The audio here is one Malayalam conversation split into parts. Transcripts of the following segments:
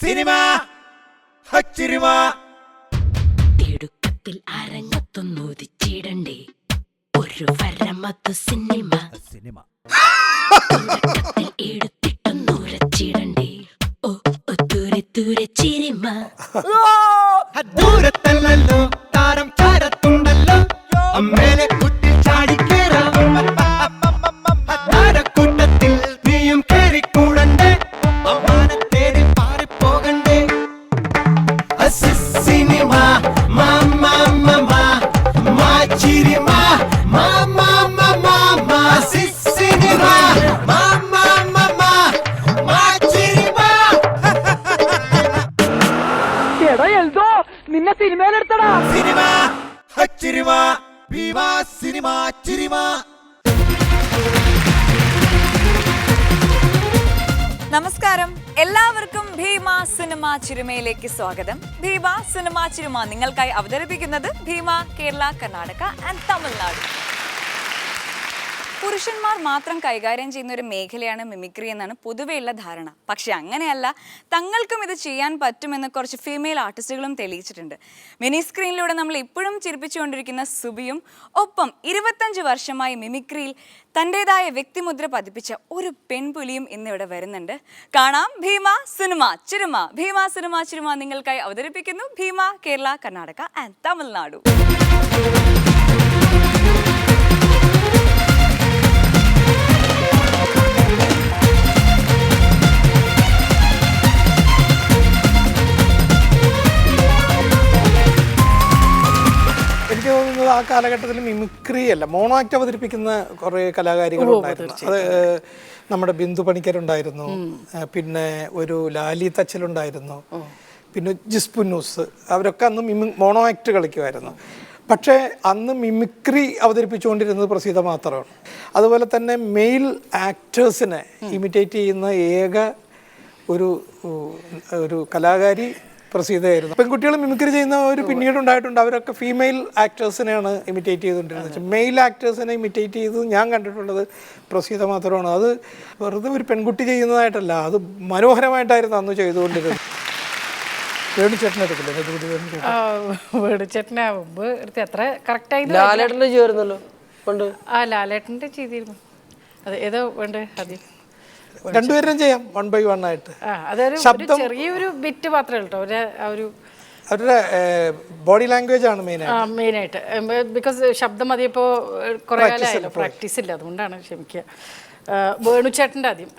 സിനിമ ഹച്ചിരിമ തിടുക്കത്തിൽ അരങ്ങത്തൊന്നുദിച്ചിടണ്ടേ ഒരു വരമതു സിനിമ സിനിമ തുടക്കത്തിൽ എടുത്തിട്ടൊന്നുരച്ചിടണ്ടേ ഓ ദൂരെ ദൂരെ ചിരിമ ദൂരത്തല്ലോ താരം ചാരത്തുണ്ടല്ലോ അമ്മേലെ കുത്തി ചാടിക്കേറാം താരക്കൂട്ടത്തിൽ നീയും കേറിക്കൂടണ്ടേ അമ്മാനെ തേടി പാറിപ്പോകണ്ടേ സിനിമ മാച്ചിരിമ സിനിമ മാച്ചിരിമ നിന്നെ സിനിമയിലെടുത്തടാ. സിനിമ ഹച്ചിരിമ ഭീമ സിനിമ ചിരിമ. നമസ്കാരം, എല്ലാവർക്കും ഭീമ സിനിമ ചിരുമയിലേക്ക് സ്വാഗതം. ഭീമ സിനിമ ചിരുമ നിങ്ങൾക്കായി അവതരിപ്പിക്കുന്നത് ഭീമ കേരള, കർണാടക ആൻഡ് തമിഴ്നാട്. പുരുഷന്മാർ മാത്രം കൈകാര്യം ചെയ്യുന്ന ഒരു മേഖലയാണ് മിമിക്രി എന്നാണ് പൊതുവെയുള്ള ധാരണ. പക്ഷെ അങ്ങനെയല്ല, തങ്ങൾക്കും ഇത് ചെയ്യാൻ പറ്റുമെന്ന് കുറച്ച് ഫീമെയിൽ ആർട്ടിസ്റ്റുകളും തെളിയിച്ചിട്ടുണ്ട്. മിനി സ്ക്രീനിലൂടെ നമ്മൾ ഇപ്പോഴും ചിരിപ്പിച്ചുകൊണ്ടിരിക്കുന്ന സുബിയും ഒപ്പം 25 വർഷമായി മിമിക്രിയിൽ തൻ്റെതായ വ്യക്തിമുദ്ര പതിപ്പിച്ച ഒരു പെൺപുലിയും ഇന്നിവിടെ വരുന്നുണ്ട്. കാണാം ഭീമ സിനിമ ചിരുമ. ഭീമ സിനിമ ചിരുമ നിങ്ങൾക്കായി അവതരിപ്പിക്കുന്നു ഭീമ കേരള, കർണാടക ആൻഡ് തമിഴ്നാടു. എനിക്ക് തോന്നുന്നത് ആ കാലഘട്ടത്തിൽ മിമിക്രി അല്ല, മോണോ ആക്ട് അവതരിപ്പിക്കുന്ന കുറേ കലാകാരികളുണ്ടായിരുന്നു. അത് നമ്മുടെ ബിന്ദു പണിക്കരുണ്ടായിരുന്നു, പിന്നെ ഒരു ലാലി തച്ചലുണ്ടായിരുന്നു, പിന്നെ ജിസ്പുന്നൂസ്, അവരൊക്കെ അന്ന് മോണോ ആക്ട് കളിക്കുമായിരുന്നു. പക്ഷേ അന്ന് മിമിക്രി അവതരിപ്പിച്ചുകൊണ്ടിരുന്നത് പ്രസീത മാത്രമാണ്. അതുപോലെ തന്നെ മെയിൽ ആക്ടേഴ്സിനെ ഇമിറ്റേറ്റ് ചെയ്യുന്ന ഏക ഒരു കലാകാരി പ്രസീതയായിരുന്നു. പെൺകുട്ടികൾ മിമിക്രി ചെയ്യുന്ന ഒരു പിന്നീട് ഉണ്ടായിട്ടുണ്ട്. അവരൊക്കെ ഫീമെയിൽ ആക്ടേഴ്സിനെയാണ് ഇമിറ്റേറ്റ് ചെയ്തുകൊണ്ടിരുന്നത്. മെയിൽ ആക്ടേഴ്സിനെ ഇമിറ്റേറ്റ് ചെയ്ത് ഞാൻ കണ്ടിട്ടുള്ളത് പ്രസീത മാത്രമാണ്. അത് വെറുതെ ഒരു പെൺകുട്ടി ചെയ്യുന്നതായിട്ടല്ല, അത് മനോഹരമായിട്ടായിരുന്നു അന്ന് ചെയ്തുകൊണ്ടിരുന്നത്. വേണുചേട്ടനെ എടുക്കില്ലേ? വേണുചേട്ടനെ എത്ര കറക്റ്റായി ലാലേട്ടൻ്റെ ചേർന്നല്ലോ പണ്ട്. ആ ലാലേട്ടൻ്റെ ചെയ്തിരുന്നു. അത് ഏതോ വേണ്ട ആദ്യം രണ്ടുപേരും ചെയ്യാം 1 by 1 ആയിട്ട്. അതൊരു ചെറിയൊരു ബിറ്റ് മാത്രമേ കേട്ടോ. അവരുടെ ബോഡി ലാംഗ്വേജ് ആണ് മെയിനായിട്ട്. ബിക്കോസ് ശബ്ദം അതിപ്പോൾ കുറേ കാലമായല്ലോ, പ്രാക്ടീസ് ഇല്ല, അതുകൊണ്ടാണ്. ക്ഷമിക്കുക. വേണുചേട്ടൻ്റെ ആദ്യം.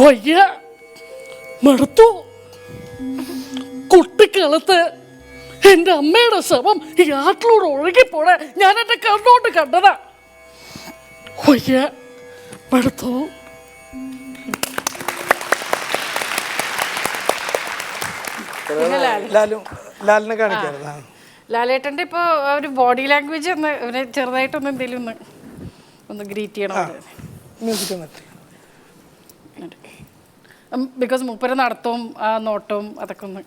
വയ്യ, മടുത്തു. കുട്ടിക്കാലത്ത് എൻ്റെ അമ്മയുടെ ശവം ഈ ആറ്റിലൂടെ ഒഴുകിപ്പോടെ ഞാൻ എൻ്റെ കണ്ണോട്ട് കണ്ടതാ. വയ്യ, മടുത്തു. ലാലിനെ കാണിക്കാറ്. ലാലേട്ടൻ്റെ ഇപ്പോൾ ഒരു ബോഡി ലാംഗ്വേജ് ഒന്ന് ചെറുതായിട്ടൊന്ന് എന്തെങ്കിലും ഒന്ന് ഗ്രീറ്റ് ചെയ്യണം. മ്യൂസിക് വന്നിട്ട് ബിക്കോസ് മൂപ്പര് നടത്തവും ആ നോട്ടവും അതൊക്കെ ഒന്ന്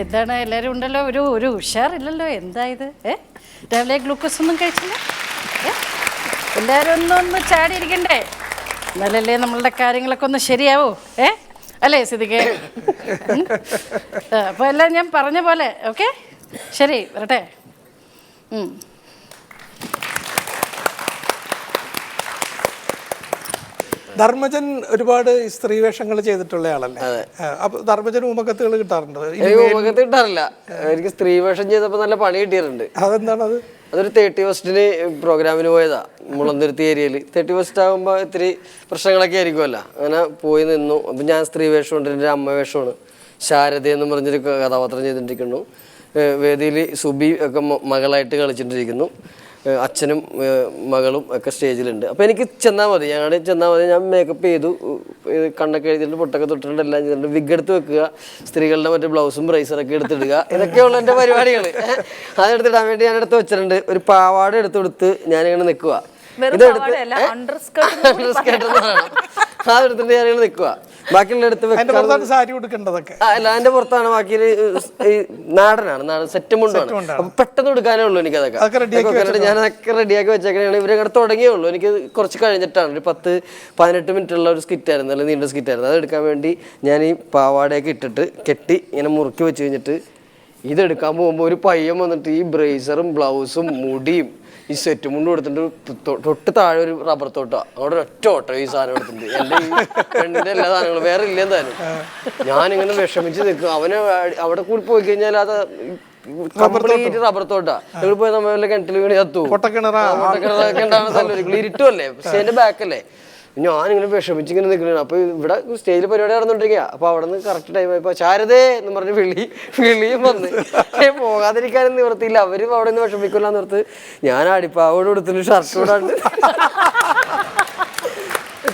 എന്താണ് എല്ലാവരും ഉണ്ടല്ലോ, ഒരു ഉഷാറില്ലല്ലോ. എന്താ ഇത്? രാവിലെ ഗ്ലൂക്കോസ് ഒന്നും കഴിച്ചില്ല? എല്ലാവരും ഒന്ന് ചാടിയിരിക്കണ്ടേ? എന്നാലല്ലേ നമ്മളുടെ കാര്യങ്ങളൊക്കെ ഒന്ന് ശരിയാവോ? അല്ലേ സിദ്ദിഖേ? അപ്പോൾ എല്ലാം ഞാൻ പറഞ്ഞ പോലെ ഓക്കെ, ശരി, വരട്ടെ. ധർമ്മജൻ ഒരുപാട് സ്ത്രീ വേഷങ്ങൾ ചെയ്തിട്ടുള്ള ആളല്ലേ? അപ്പൊ ധർമ്മജന് ഉപകത്തുകൾ കിട്ടാറുണ്ട്? ഉപകത്ത് കിട്ടാറില്ല. എനിക്ക് സ്ത്രീ വേഷം ചെയ്തപ്പോൾ നല്ല പണി കിട്ടിയിട്ടുണ്ട്. അതെന്താണത്? അതൊരു 30 പ്രോഗ്രാമിന് പോയതാ മുളന്തുരുത്തി ഏരിയയിൽ. 30 ആകുമ്പോൾ ഇത്തിരി പ്രശ്നങ്ങളൊക്കെ ആയിരിക്കുമല്ലോ. അങ്ങനെ പോയി നിന്നു. അപ്പം ഞാൻ സ്ത്രീ വേഷമുണ്ട്, എൻ്റെ അമ്മ വേഷമാണ്. ശാരദ എന്ന് പറഞ്ഞൊരു കഥാപാത്രം ചെയ്തിട്ടിരിക്കുന്നു. വേദിയിൽ സുബി ഒക്കെ മകളായിട്ട് കളിച്ചിട്ടിരിക്കുന്നു. അച്ഛനും മകളും ഒക്കെ സ്റ്റേജിലുണ്ട്. അപ്പോൾ എനിക്ക് ചെന്നാൽ മതി, ഞങ്ങളുടെ ചെന്നാൽ മതി. ഞാൻ മേക്കപ്പ് ചെയ്തു, കണ്ണൊക്കെ എഴുതിയിട്ട് പൊട്ടൊക്കെ തൊട്ടിട്ടുണ്ട്, എല്ലാം ചെയ്തിട്ടുണ്ട്. വിഗ് എടുത്ത് വെക്കുക, സ്ത്രീകളുടെ മറ്റേ ബ്ലൗസും ബ്രൈസറൊക്കെ എടുത്തിടുക, ഇതൊക്കെയുള്ള എൻ്റെ പരിപാടികൾ. അതെടുത്തിടാൻ വേണ്ടി ഞാൻ എടുത്ത് വെച്ചിട്ടുണ്ട്. ഒരു പാവാട എടുത്ത് കൊടുത്ത് ഞാനിങ്ങനെ നിൽക്കുക. അതെടുത്തിട്ട് ഞാനിങ്ങനെ നിൽക്കുക. ബാക്കിയുള്ള എടുത്ത് വെക്കാൻ സാരി കൊടുക്കേണ്ടതൊക്കെ അല്ല, അതിന്റെ പുറത്താണ് ബാക്കി നാടനാണ്, സെറ്റ് മുണ്ടാണ്. അപ്പൊ പെട്ടെന്ന് എടുക്കാനേ ഉള്ളൂ എനിക്ക് അതൊക്കെ. ഞാനതൊക്കെ റെഡിയാക്കി വെച്ചേക്കാണ്. ഇവരങ്ങനെ തുടങ്ങിയേ ഉള്ളൂ. എനിക്ക് കുറച്ച് കഴിഞ്ഞിട്ടാണ്, ഒരു 10-18 മിനിറ്റുള്ള ഒരു സ്കിറ്റായിരുന്നു, നല്ല നീണ്ട സ്കിറ്റായിരുന്നു. അത് എടുക്കാൻ വേണ്ടി ഞാൻ ഈ പാവാടയൊക്കെ ഇട്ടിട്ട് കെട്ടി ഇങ്ങനെ മുറുക്കി വെച്ച് കഴിഞ്ഞിട്ട് ഇതെടുക്കാൻ പോകുമ്പോൾ ഒരു പയ്യൻ വന്നിട്ട് ഈ ബ്രേസറും ബ്ലൗസും മുടിയും ഈ സെറ്റ് മുണ്ട് കൊടുത്തിട്ട് തൊട്ട് താഴെ ഒരു റബ്ബർ തോട്ടാ, അവിടെ ഒറ്റ ഓട്ടോ ഈ സാധനം എടുത്തിട്ടുണ്ട്. എൻ്റെ ഈ പെണ്ണിന്റെ എല്ലാ സാധനങ്ങളും വേറെ ഇല്ല എന്തായാലും. ഞാനിങ്ങനെ വിഷമിച്ച് നിൽക്കും. അവന് അവിടെ കൂടി പോയി കഴിഞ്ഞാൽ അത് കംപ്ലീറ്റ് റബ്ബർ തോട്ടാ. ഇവിടെ പോയി നമ്മൾ വല്ല കിണറ്റിൽ വീണ് ചത്തു. പൊട്ടക്കിണറൊക്കെ ഉണ്ടാകുന്ന സ്ഥലം ഇരുട്ടുമല്ലേ, സ്റ്റേജിന്റെ ബാക്കല്ലേ. ഞാനിങ്ങനെ വിഷമിച്ചിങ്ങനെ നിൽക്കണേ. അപ്പൊ ഇവിടെ സ്റ്റേജിൽ പരിപാടി നടന്നുകൊണ്ടിരിക്കുക. അപ്പൊ അവിടെ നിന്ന് കറക്റ്റ് ടൈം ആയപ്പോ ശാരദേ എന്ന് പറഞ്ഞ് വിളിയും വന്ന് പോകാതിരിക്കാനും നിവർത്തിയില്ല. അവരും അവിടെ നിന്ന് വിഷമിക്കില്ല നിർത്ത്. ഞാൻ അടിപ്പാവോട് കൊടുത്തിട്ട് ഷർട്ട് കൂടാണ്ട്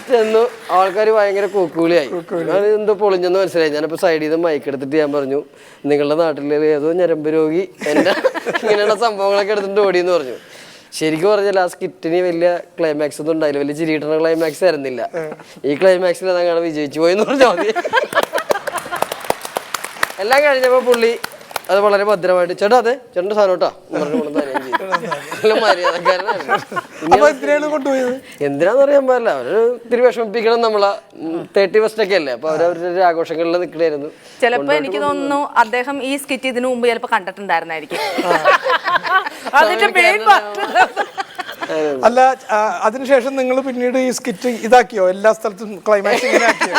ചെന്നു. ആൾക്കാർ ഭയങ്കര കൂക്കുവിളിയായി. ഞാൻ എന്തോ പൊളിഞ്ഞെന്ന് മനസ്സിലായി. ഞാനിപ്പോ സൈഡിൽ നിന്ന് മൈക്ക് എടുത്തിട്ട് ഞാൻ പറഞ്ഞു, നിങ്ങളുടെ നാട്ടിലെ ഏതോ ഞരമ്പ് രോഗി എന്റെ ഇങ്ങനെയുള്ള സംഭവങ്ങളൊക്കെ എടുത്തിട്ട് ഓടിയെന്ന് പറഞ്ഞു. ശരിക്കും പറഞ്ഞാൽ ആ സ്കിറ്റിന് വലിയ ക്ലൈമാക്സ് ഒന്നും ഉണ്ടായില്ല, വലിയ ചിരിയിട്ടുള്ള ക്ലൈമാക്സ് ആയിരുന്നില്ല. ഈ ക്ലൈമാക്സിൽ അതങ്ങനെ വിജയിച്ചു പോയെന്ന് പറഞ്ഞാൽ മതി. എല്ലാം കഴിഞ്ഞപ്പോൾ പുള്ളി അത് വളരെ ഭദ്രമായിട്ട് ചേട്ടാ അതെ ചേട്ടൻ്റെ സാധനം കേട്ടോ എന്തിനാന്ന് പറയാൻ പാടില്ല. അവര് ഇത്തിരി വിഷമിപ്പിക്കണം നമ്മളെ 31st ഒക്കെ അല്ലേ. അപ്പൊ അവരവരുടെ ആഘോഷങ്ങളിൽ നിൽക്കണായിരുന്നു. ചിലപ്പോ എനിക്ക് തോന്നുന്നു അദ്ദേഹം ഈ സ്കിറ്റ് ഇതിനു മുമ്പ് ചിലപ്പോ കണ്ടിട്ടുണ്ടായിരുന്നായിരിക്കും. അല്ല, അതിനുശേഷം നിങ്ങൾ പിന്നീട് ഈ സ്കിറ്റ് ഇതാക്കിയോ? എല്ലാ സ്ഥലത്തും ക്ലൈമാക്സ് ഇങ്ങനെ ആക്കിയോ?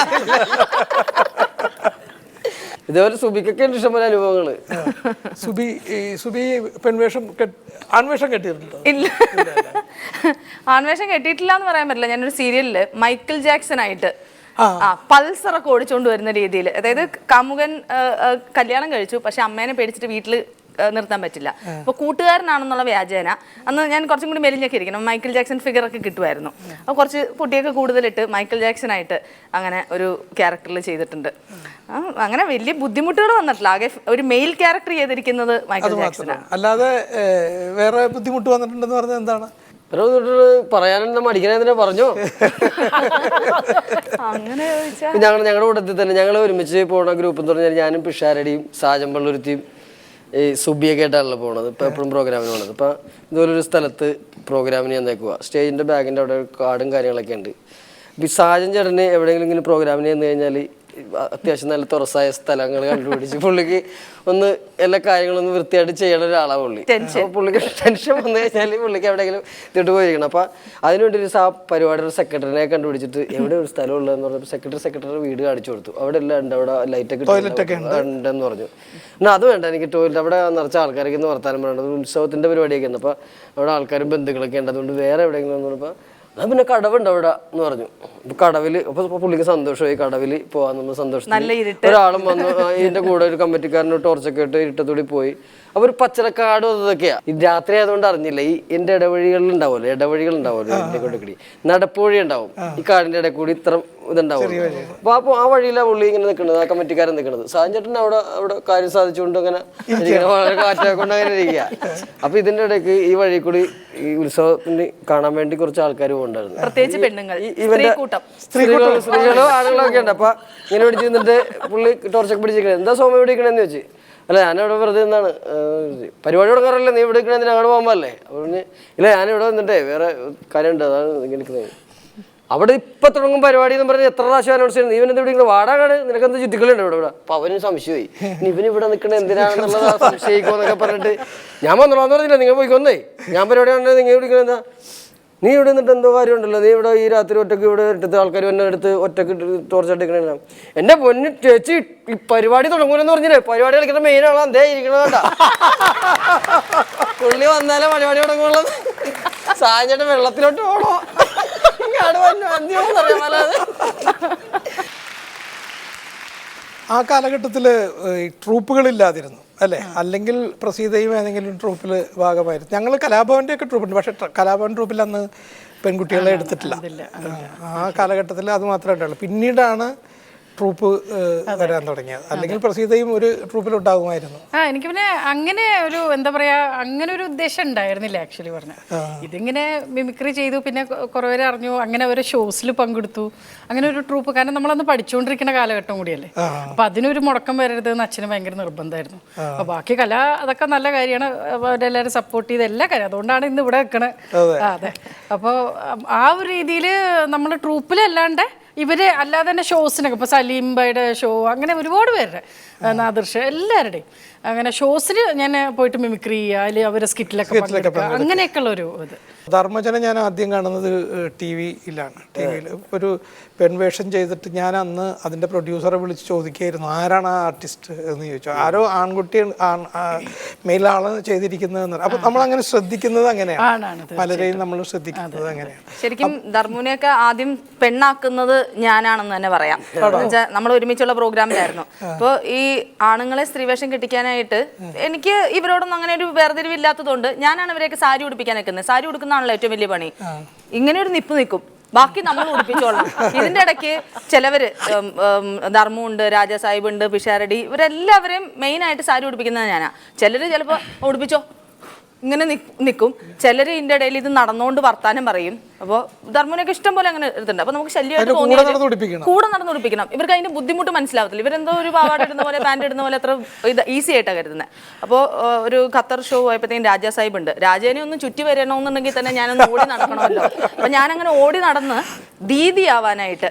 ഇതേപോലെ സുബിക്കൊക്കെ ഉണ്ട് ഇഷ്ടംപോലെ അനുഭവങ്ങള്. സുബി പെൺവേഷം ആൺവേഷം കെട്ടിയിട്ടുണ്ടോ? ഇല്ല, ആൺവേഷം കെട്ടിയിട്ടില്ല എന്ന് പറയാൻ പറ്റില്ല. ഞാനൊരു സീരിയലില് മൈക്കിൾ ജാക്സൺ ആയിട്ട് പൾസറൊക്കെ ഓടിച്ചോണ്ട് വരുന്ന രീതിയിൽ, അതായത് കാമുകൻ കല്യാണം കഴിച്ചു, പക്ഷെ അമ്മേനെ പേടിച്ചിട്ട് വീട്ടില് നിർത്താൻ പറ്റില്ല. അപ്പോൾ കൂട്ടുകാരനാണെന്നുള്ള വ്യാജേന അന്ന് ഞാൻ കുറച്ചും കൂടി മെലിഞ്ഞൊക്കെ ഇരിക്കണം, മൈക്കിൾ ജാക്സൺ ഫിഗർ ഒക്കെ കിട്ടുമായിരുന്നു. അപ്പോൾ കുറച്ച് പൊട്ടിയൊക്കെ കൂടുതലിട്ട് മൈക്കിൾ ജാക്സൺ ആയിട്ട് അങ്ങനെ ഒരു ക്യാരക്ടറിൽ ചെയ്തിട്ടുണ്ട്. അങ്ങനെ വലിയ ബുദ്ധിമുട്ടുകൾ വന്നിട്ടില്ല. ആകെ ഒരു മെയിൽ ക്യാരക്ടർ ചെയ്തിരിക്കുന്നത് മൈക്കിൾ ജാക്സനാണ്. അല്ലാതെ വേറെ ബുദ്ധിമുട്ട് വന്നിട്ടുണ്ടെന്ന് പറഞ്ഞാൽ എന്താണ്? പറയാനെന്താ മടിക്കണേ പറഞ്ഞോ? അങ്ങനെ ചോദിച്ചാൽ ഞങ്ങളുടെ കൂട്ടത്തിൽ തന്നെ ഞങ്ങൾ ഒരുമിച്ച് പോണ ഗ്രൂപ്പ് എന്ന് പറഞ്ഞാൽ ഞാനും പിഷാരടിയും സാജൻ പള്ളുരുത്തിയും ഈ സുബിയൊക്കെ ആയിട്ടാണല്ലോ പോണത്. ഇപ്പം എപ്പോഴും പ്രോഗ്രാമിന് പോണത്. ഇപ്പം ഇതുപോലൊരു സ്ഥലത്ത് പ്രോഗ്രാമിന് ചെന്നേക്കുക. സ്റ്റേജിൻ്റെ ബാഗിൻ്റെ അവിടെ കാർഡും കാര്യങ്ങളൊക്കെ ഉണ്ട്. ഇപ്പം ഈ സാജൻ ചേട്ടന് എവിടെയെങ്കിലും ഇങ്ങനെ പ്രോഗ്രാമിന് ചെന്ന് കഴിഞ്ഞാൽ അത്യാവശ്യം നല്ല തുറസായ സ്ഥലങ്ങൾ കണ്ടുപിടിച്ച് പുള്ളിക്ക് ഒന്ന് എല്ലാ കാര്യങ്ങളൊന്നും വൃത്തിയായിട്ട് ചെയ്യണ ഒരാളാണ് പുള്ളി. അപ്പോൾ പുള്ളിക്ക് ടെൻഷൻ വന്നു കഴിഞ്ഞാൽ പുള്ളിക്ക് എവിടെയെങ്കിലും ഇട്ടിട്ട് പോയിരിക്കണം. അപ്പം അതിനുവേണ്ടി ഒരു പരിപാടിയുടെ സെക്രട്ടറിനെ കണ്ടുപിടിച്ചിട്ട് എവിടെ ഒരു സ്ഥലം ഉള്ളതെന്ന് പറഞ്ഞപ്പോൾ സെക്രട്ടറി വീട് കാണിച്ചു കൊടുത്തു. അവിടെ എല്ലാം ഉണ്ട്, അവിടെ ലൈറ്റൊക്കെ ഉണ്ടെന്ന് പറഞ്ഞു. എന്നാൽ അത് വേണ്ട, എനിക്ക് ടോയ്ലറ്റ് അവിടെ നിറച്ച ആൾക്കാരൊക്കെ ഒന്ന് വർത്താനം പറയേണ്ടത്, ഉത്സവത്തിൻ്റെ പരിപാടിയൊക്കെ ഉണ്ട്. അപ്പോൾ അവിടെ ആൾക്കാരും ബന്ധുക്കളൊക്കെ ഉണ്ട്, അതുകൊണ്ട് വേറെ എവിടെയെങ്കിലും എന്ന് പറഞ്ഞപ്പോൾ അത് പിന്നെ കടവുണ്ട് അവിടെ എന്ന് പറഞ്ഞു. അപ്പൊ കടവില് അപ്പൊ പുള്ളിക്ക് സന്തോഷമായി, കടവിൽ പോവാൻ നമ്മൾ സന്തോഷത്തിൽ ഒരാളും വന്നു. ഇതിന്റെ കൂടെ ഒരു കമ്മിറ്റിക്കാരന് ടോർച്ചൊക്കെ ഇട്ട് ഇരുട്ടത്തൂടി പോയി. അപ്പൊ ഒരു പച്ചരക്കാടും അതൊക്കെയാ. ഈ രാത്രി ആയതുകൊണ്ട് അറിഞ്ഞില്ല. ഈ എന്റെ ഇടവഴികൾ ഉണ്ടാവുമല്ലോ എന്റെ കൂടി നടപ്പുവഴി ഉണ്ടാവും, ഈ കാടിന്റെ ഇടയിൽ കൂടി ഇത്ര ഇതുണ്ടാവും. അപ്പൊ ആ വഴിയിലാണ് പുള്ളി ഇങ്ങനെ നിൽക്കുന്നത്, ആ കമ്മിറ്റിക്കാരൻ നിൽക്കുന്നത്. സാഞ്ചേട്ടൻ അവിടെ കാര്യം സാധിച്ചുകൊണ്ട് അങ്ങനെ വളരെ കാറ്റൊക്കെ കൊണ്ട് അങ്ങനെ ഇരിക്കുക. അപ്പൊ ഇതിന്റെ ഇടയ്ക്ക് ഈ വഴി കൂടി ഈ ഉത്സവത്തിന് കാണാൻ വേണ്ടി കുറച്ച് ആൾക്കാർ പോകുന്നുണ്ടായിരുന്നു, പ്രത്യേകിച്ച് പെണ്ണുങ്ങൾ, സ്ത്രീകളോ ആളുകളോ ഒക്കെ ഉണ്ട്. അപ്പൊ ഇങ്ങനെ പിടിച്ച് നിന്നിട്ട് പുള്ളി ടോർച്ചൊക്കെ പിടിച്ചിരിക്കണേ. എന്താ സോമ പിടിക്കണെന്ന് ചോദിച്ചു. അല്ല ഞാനിവിടെ വെറുതെ എന്താണ് പരിപാടി തുടങ്ങാറല്ലേ, നീ ഇവിടെ നിൽക്കണേ എന്തിനാ അങ്ങോട്ട് പോകുമ്പോഴല്ലേ? പറഞ്ഞ് ഇല്ല ഞാനിവിടെ വന്നിട്ടേ വേറെ കാര്യമുണ്ട്, അതാണ് ഇങ്ങനെ നിൽക്കുന്നത്. അവിടെ ഇപ്പൊ തുടങ്ങും പരിപാടി എന്ന് പറഞ്ഞാൽ എത്ര പ്രാവശ്യം അനൗൺസ് ചെയ്യുന്നത്, ഇവൻ എന്താ ഇവിടെ വാടാകാട് നിനക്കെന്ത് ചുറ്റിക്കളുണ്ട് ഇവിടെ. അപ്പൊ അവനും സംശയമായി, ഇവൻ ഇവിടെ നിൽക്കണേ എന്തിനാണെന്നുള്ളത് സംശയിക്കുമെന്നൊക്കെ പറഞ്ഞിട്ട് ഞാൻ വന്നോളാന്ന് പറഞ്ഞില്ല, നിങ്ങൾ പോയിക്കൊന്നേ ഞാൻ പരിപാടി കണ്ടത് നിങ്ങൾ വിളിക്കണ എന്താ, നീ ഇവിടെ നിന്നിട്ട് എന്തോ കാര്യമുണ്ടല്ലോ, നീ ഇവിടെ ഈ രാത്രി ഒറ്റയ്ക്ക് ഇവിടെ എടുത്ത് ആൾക്കാർ എന്നെ എടുത്ത് ഒറ്റക്ക് ടോർച്ചടിക്കണ. എന്റെ പൊന്നു ചേച്ചി ഈ പരിപാടി തുടങ്ങൂലെന്ന് പറഞ്ഞില്ലേ, പരിപാടി കളിക്കുന്ന മെയിൻ ആളാ എന്തേ ഇരിക്കണതാ, പുള്ളി വന്നാലേ പരിപാടി തുടങ്ങുള്ളത്. സാഞ്ചേട്ടൻ വെള്ളത്തിലോട്ട് പോണോ ആ കാലഘട്ടത്തിൽ ട്രൂപ്പുകളില്ലാതിരുന്നു അല്ലേ? അല്ലെങ്കിൽ പ്രസീതയും ഏതെങ്കിലും ട്രൂപ്പിൽ ഭാഗമായിരുന്നു. ഞങ്ങൾ കലാഭവൻ്റെ ഒക്കെ ട്രൂപ്പുണ്ട്, പക്ഷെ കലാഭവൻ ട്രൂപ്പിൽ അന്ന് പെൺകുട്ടികളെ എടുത്തിട്ടില്ല. ആ കാലഘട്ടത്തിൽ അത് മാത്രമേ ഉണ്ടാവുള്ളൂ. പിന്നീടാണ് ട്രൂപ്പ് വരാൻ തുടങ്ങിയത്. അല്ലെങ്കിൽ പ്രസീതയും ഒരു ട്രൂപ്പിലുണ്ടാകുമായിരുന്നു. എനിക്ക് പിന്നെ അങ്ങനെ ഒരു എന്താ പറയാ, അങ്ങനെ ഒരു ഉദ്ദേശം ഉണ്ടായിരുന്നില്ല ആക്ച്വലി പറഞ്ഞ. ഇതിങ്ങനെ മിമിക്രി ചെയ്തു, പിന്നെ കുറെ പേര് അറിഞ്ഞു, അങ്ങനെ ഓരോ ഷോസിൽ പങ്കെടുത്തു, അങ്ങനെ ഒരു ട്രൂപ്പ്. കാരണം നമ്മളന്ന് പഠിച്ചുകൊണ്ടിരിക്കുന്ന കാലഘട്ടം കൂടിയല്ലേ, അപ്പൊ അതിനൊരു മുടക്കം വരരുത് എന്ന് അച്ഛന് ഭയങ്കര നിർബന്ധമായിരുന്നു. അപ്പൊ ബാക്കി കല അതൊക്കെ നല്ല കാര്യമാണ്, അവരെല്ലാവരും സപ്പോർട്ട് ചെയ്ത് എല്ലാ കാര്യം, അതുകൊണ്ടാണ് ഇന്ന് ഇവിടെ വെക്കണത്. അതെ, അപ്പോൾ ആ ഒരു രീതിയിൽ നമ്മൾ ട്രൂപ്പിലല്ലാണ്ട് ഇവര് അല്ലാതെ തന്നെ ഷോസിനൊക്കെ, ഇപ്പോൾ സലീം ബൈയുടെ ഷോ, അങ്ങനെ ഒരുപാട് പേരുടെ, നാദിർഷ, എല്ലാവരുടെയും അങ്ങനെ ഷോസിന് ഞാൻ പോയിട്ട് മിമിക്രി ചെയ്യുക, അല്ലെങ്കിൽ അവരെ സ്കിറ്റിലൊക്കെ അങ്ങനെയൊക്കെയുള്ള ഒരു ഇത്. ധർമ്മജനെ ഞാൻ ആദ്യം കാണുന്നത് ടി വിയിലാണ്. ടി വിയിൽ ഒരു പെൺവേഷം ചെയ്തിട്ട് ഞാൻ അന്ന് അതിൻ്റെ പ്രൊഡ്യൂസറെ വിളിച്ച് ചോദിക്കുകയായിരുന്നു, ആരാണ് ആ ആർട്ടിസ്റ്റ് എന്ന് ചോദിച്ചു. ആരോ ആൺകുട്ടി മെയിലാണ് ചെയ്തിരിക്കുന്നതെന്ന്. അപ്പം നമ്മളങ്ങനെ ശ്രദ്ധിക്കുന്നത് അങ്ങനെയാണ്, പലരെയും നമ്മൾ ശ്രദ്ധിക്കുന്നത് അങ്ങനെയാണ്. ശരിക്കും ധർമ്മുനെയൊക്കെ ആദ്യം പെണ്ണാക്കുന്നത് ഞാനാണെന്ന് തന്നെ പറയാം. നമ്മൾ ഒരുമിച്ചുള്ള പ്രോഗ്രാമിലായിരുന്നു. അപ്പോൾ ഈ ആണുങ്ങളെ സ്ത്രീവേഷം കെട്ടിക്കാനായിട്ട് എനിക്ക് ഇവരോടൊന്നും അങ്ങനെ ഒരു വേർതിരിവില്ലാത്തതുകൊണ്ട് ഞാനാണ് ഇവരെയൊക്കെ സാരി ഉടുപ്പിക്കാൻ നിൽക്കുന്നത്. സാരി ഉടുക്കുന്നതാണല്ലോ ഏറ്റവും വലിയ പണി. ഇങ്ങനെ ഒരു നിപ്പ് നിൽക്കും, ബാക്കി നമ്മൾ ഉടുപ്പിച്ചോളാം. ഇതിന്റെ ഇടയ്ക്ക് ചിലവര് ധർമ്മുണ്ട്, രാജാ സാഹിബ് ഉണ്ട്, പിഷാരടി, ഇവരെല്ലാവരെയും മെയിൻ ആയിട്ട് സാരി ഉടുപ്പിക്കുന്നത് ഞാനാ. ചിലര് ചിലപ്പോ ഉടുപ്പിച്ചോ ഇങ്ങനെ നിൽക്കും, ചിലർ ഇതിൻ്റെ ഇടയിൽ ഇത് നടന്നുകൊണ്ട് വർത്താനം പറയും. അപ്പോൾ ധർമ്മുനൊക്കെ ഇഷ്ടം പോലെ അങ്ങനെ എടുത്തിട്ടുണ്ട്. അപ്പോൾ നമുക്ക് ശല്യമായിട്ട് തോന്നിയത് കൂടെ നടന്ന് ഉടുപ്പിക്കണം. ഇവർക്ക് അതിന്റെ ബുദ്ധിമുട്ട് മനസ്സിലാവത്തില്ല. ഇവരെന്തോ ഒരു പാവാട ഇടുന്ന പോലെ പാൻറ് ഇടുന്ന പോലെ അത്ര ഇത് ഈസി ആയിട്ടാണ് കരുതുന്നത്. അപ്പോൾ ഒരു ഖത്തർ ഷോ ആയപ്പോഴത്തേക്കും രാജാ സാഹിബ് ഉണ്ട്. രാജേനെ ഒന്ന് ചുറ്റി വരണമെന്നുണ്ടെങ്കിൽ തന്നെ ഞാനൊന്ന് ഓടി നടക്കണമല്ലോ. അപ്പം ഞാനങ്ങനെ ഓടി നടന്ന് ദീദി ആവാനായിട്ട്,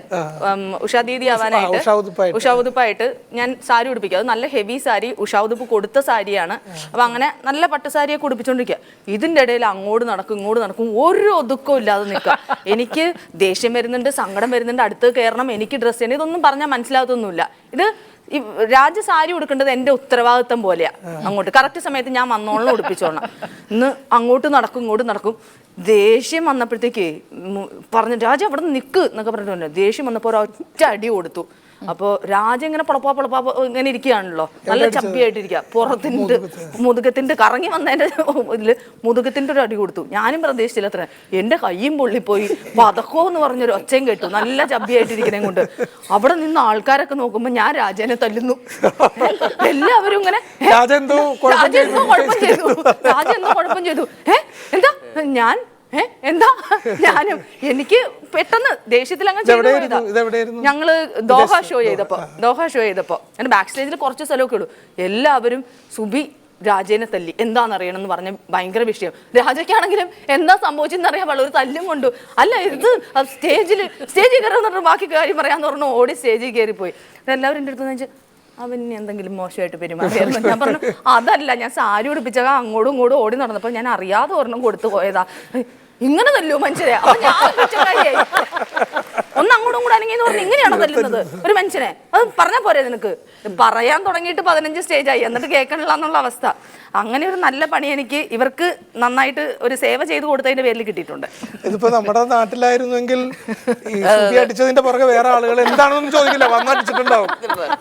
ഉഷാ ദീദി ആവാനായിട്ട്, ഉഷാ ഉതുപ്പായിട്ട് ഞാൻ സാരി ഉടുപ്പിക്കുക. അത് നല്ല ഹെവി സാരി, ഉഷാ ഉതുപ്പ് കൊടുത്ത സാരിയാണ്. അപ്പം അങ്ങനെ നല്ല പട്ടുസാരിയൊക്കെ ഉടുപ്പിച്ചുകൊണ്ടിരിക്കുക. ഇതിൻ്റെ ഇടയിൽ അങ്ങോട്ട് നടക്കും ഇങ്ങോട്ട് നടക്കും, ഒരു ഒതുക്കവും ഇല്ലാതെ നിൽക്കുക. എനിക്ക് ദേഷ്യം വരുന്നുണ്ട്, സങ്കടം വരുന്നുണ്ട്, അടുത്ത് കയറണം, എനിക്ക് ഡ്രസ്സ് ചെയ്യണം, ഇതൊന്നും പറഞ്ഞാൽ മനസ്സിലാകത്തൊന്നുമില്ല. ഇത് രാജ സാരി ഉടുക്കേണ്ടത് എൻ്റെ ഉത്തരവാദിത്വം പോലെയാ. അങ്ങോട്ട് കറക്റ്റ് സമയത്ത് ഞാൻ വന്നോളം ഉടുപ്പിച്ചോളണം. ഇന്ന് അങ്ങോട്ട് നടക്കും ഇങ്ങോട്ട് നടക്കും. ദേഷ്യം വന്നപ്പോഴത്തേക്ക് പറഞ്ഞു, രാജ അവിടെ നിൽക്ക് എന്നൊക്കെ പറഞ്ഞിട്ടുണ്ട്. ദേഷ്യം വന്നപ്പോൾ ഒരൊറ്റ അടി കൊടുത്തു. അപ്പോൾ രാജ ഇങ്ങനെ പൊളപ്പാ ഇങ്ങനെ ഇരിക്കുകയാണല്ലോ, നല്ല ചപ്പിയായിട്ടിരിക്കുക. പുറത്തിൻ്റെ മുതുകത്തിൻ്റെ കറങ്ങി വന്നതിൻ്റെ ഇതിൽ മുതുകത്തിൻ്റെ ഒരു അടി കൊടുത്തു. ഞാനും പ്രതീക്ഷിച്ചില്ല അത്ര. എൻ്റെ കയ്യും പൊള്ളിപ്പോയി, പതക്കോ എന്ന് പറഞ്ഞൊരു ഒച്ചയും കേട്ടു, നല്ല ചപ്പിയായിട്ടിരിക്കണേ കൊണ്ട്. അവിടെ നിന്ന് ആൾക്കാരൊക്കെ നോക്കുമ്പോൾ ഞാൻ രാജേനെ തല്ലുന്നു. എല്ലാവരും ഇങ്ങനെ രാജ എന്തോ കുഴപ്പം ചെയ്തു. എന്താ ഞാൻ എന്താ ഞാനും എനിക്ക് പെട്ടെന്ന് ദേഷ്യത്തിൽ അങ്ങ് ചെയ്തു. ഞങ്ങള് ദോഹ ഷോ ചെയ്തപ്പോ ഞാൻ ബാക്ക് സ്റ്റേജിൽ കുറച്ച് സ്ഥലമൊക്കെ ഇടും. എല്ലാവരും സുബി രാജേനെ തല്ലി, എന്താണെന്നറിയണം എന്ന് പറഞ്ഞ ഭയങ്കര വിഷയം. രാജയ്ക്കാണെങ്കിലും എന്താ സംഭവിച്ചെന്നറിയാൻ വളരെ ഒരു തല്ലും കൊണ്ടു. അല്ല ഇത് സ്റ്റേജിൽ കയറുന്ന ബാക്കി കാര്യം പറയാന്ന് പറഞ്ഞു ഓടി സ്റ്റേജിൽ കയറിപ്പോയി. എല്ലാവരും എൻ്റെ അടുത്ത് വെച്ചാൽ അവൻ എന്തെങ്കിലും മോശമായിട്ട് പെരുമാറിയായിരുന്നു. ഞാൻ പറഞ്ഞു അതല്ല, ഞാൻ സാരി ഉടുപ്പിച്ചാൽ അങ്ങോട്ടും ഇങ്ങോട്ടും ഓടി നടന്നപ്പോൾ ഞാൻ അറിയാതെ ഒരെണ്ണം കൊടുത്തു പോയതാ. ഇങ്ങനെ തല്ലോ മനുഷ്യരെ. ഒന്ന് അങ്ങോട്ടും കൂടെ അനങ്ങിയെന്ന് പറഞ്ഞ് ഇങ്ങനെയാണോ തല്ലുന്നത് ഒരു മനുഷ്യനെ? അത് പറഞ്ഞാൽ പോരെ നിനക്ക്? പറയാൻ തുടങ്ങിയിട്ട് 15 സ്റ്റേജായി, എന്നിട്ട് കേൾക്കണില്ല എന്നുള്ള അവസ്ഥ. അങ്ങനെ ഒരു നല്ല പണി എനിക്ക് ഇവർക്ക് നന്നായിട്ട് ഒരു സേവ ചെയ്ത് കൊടുത്തതിന്റെ പേരിൽ കിട്ടിയിട്ടുണ്ട്. ഇതിപ്പോ നമ്മുടെ നാട്ടിലായിരുന്നെങ്കിൽ ഈ സുബി അടിച്ചതിന്റെ പുറകെ വേറെ ആളുകൾ എന്താണെന്ന് ചോദിക്കില്ല, വന്നടിച്ചിട്ടുണ്ടാവും.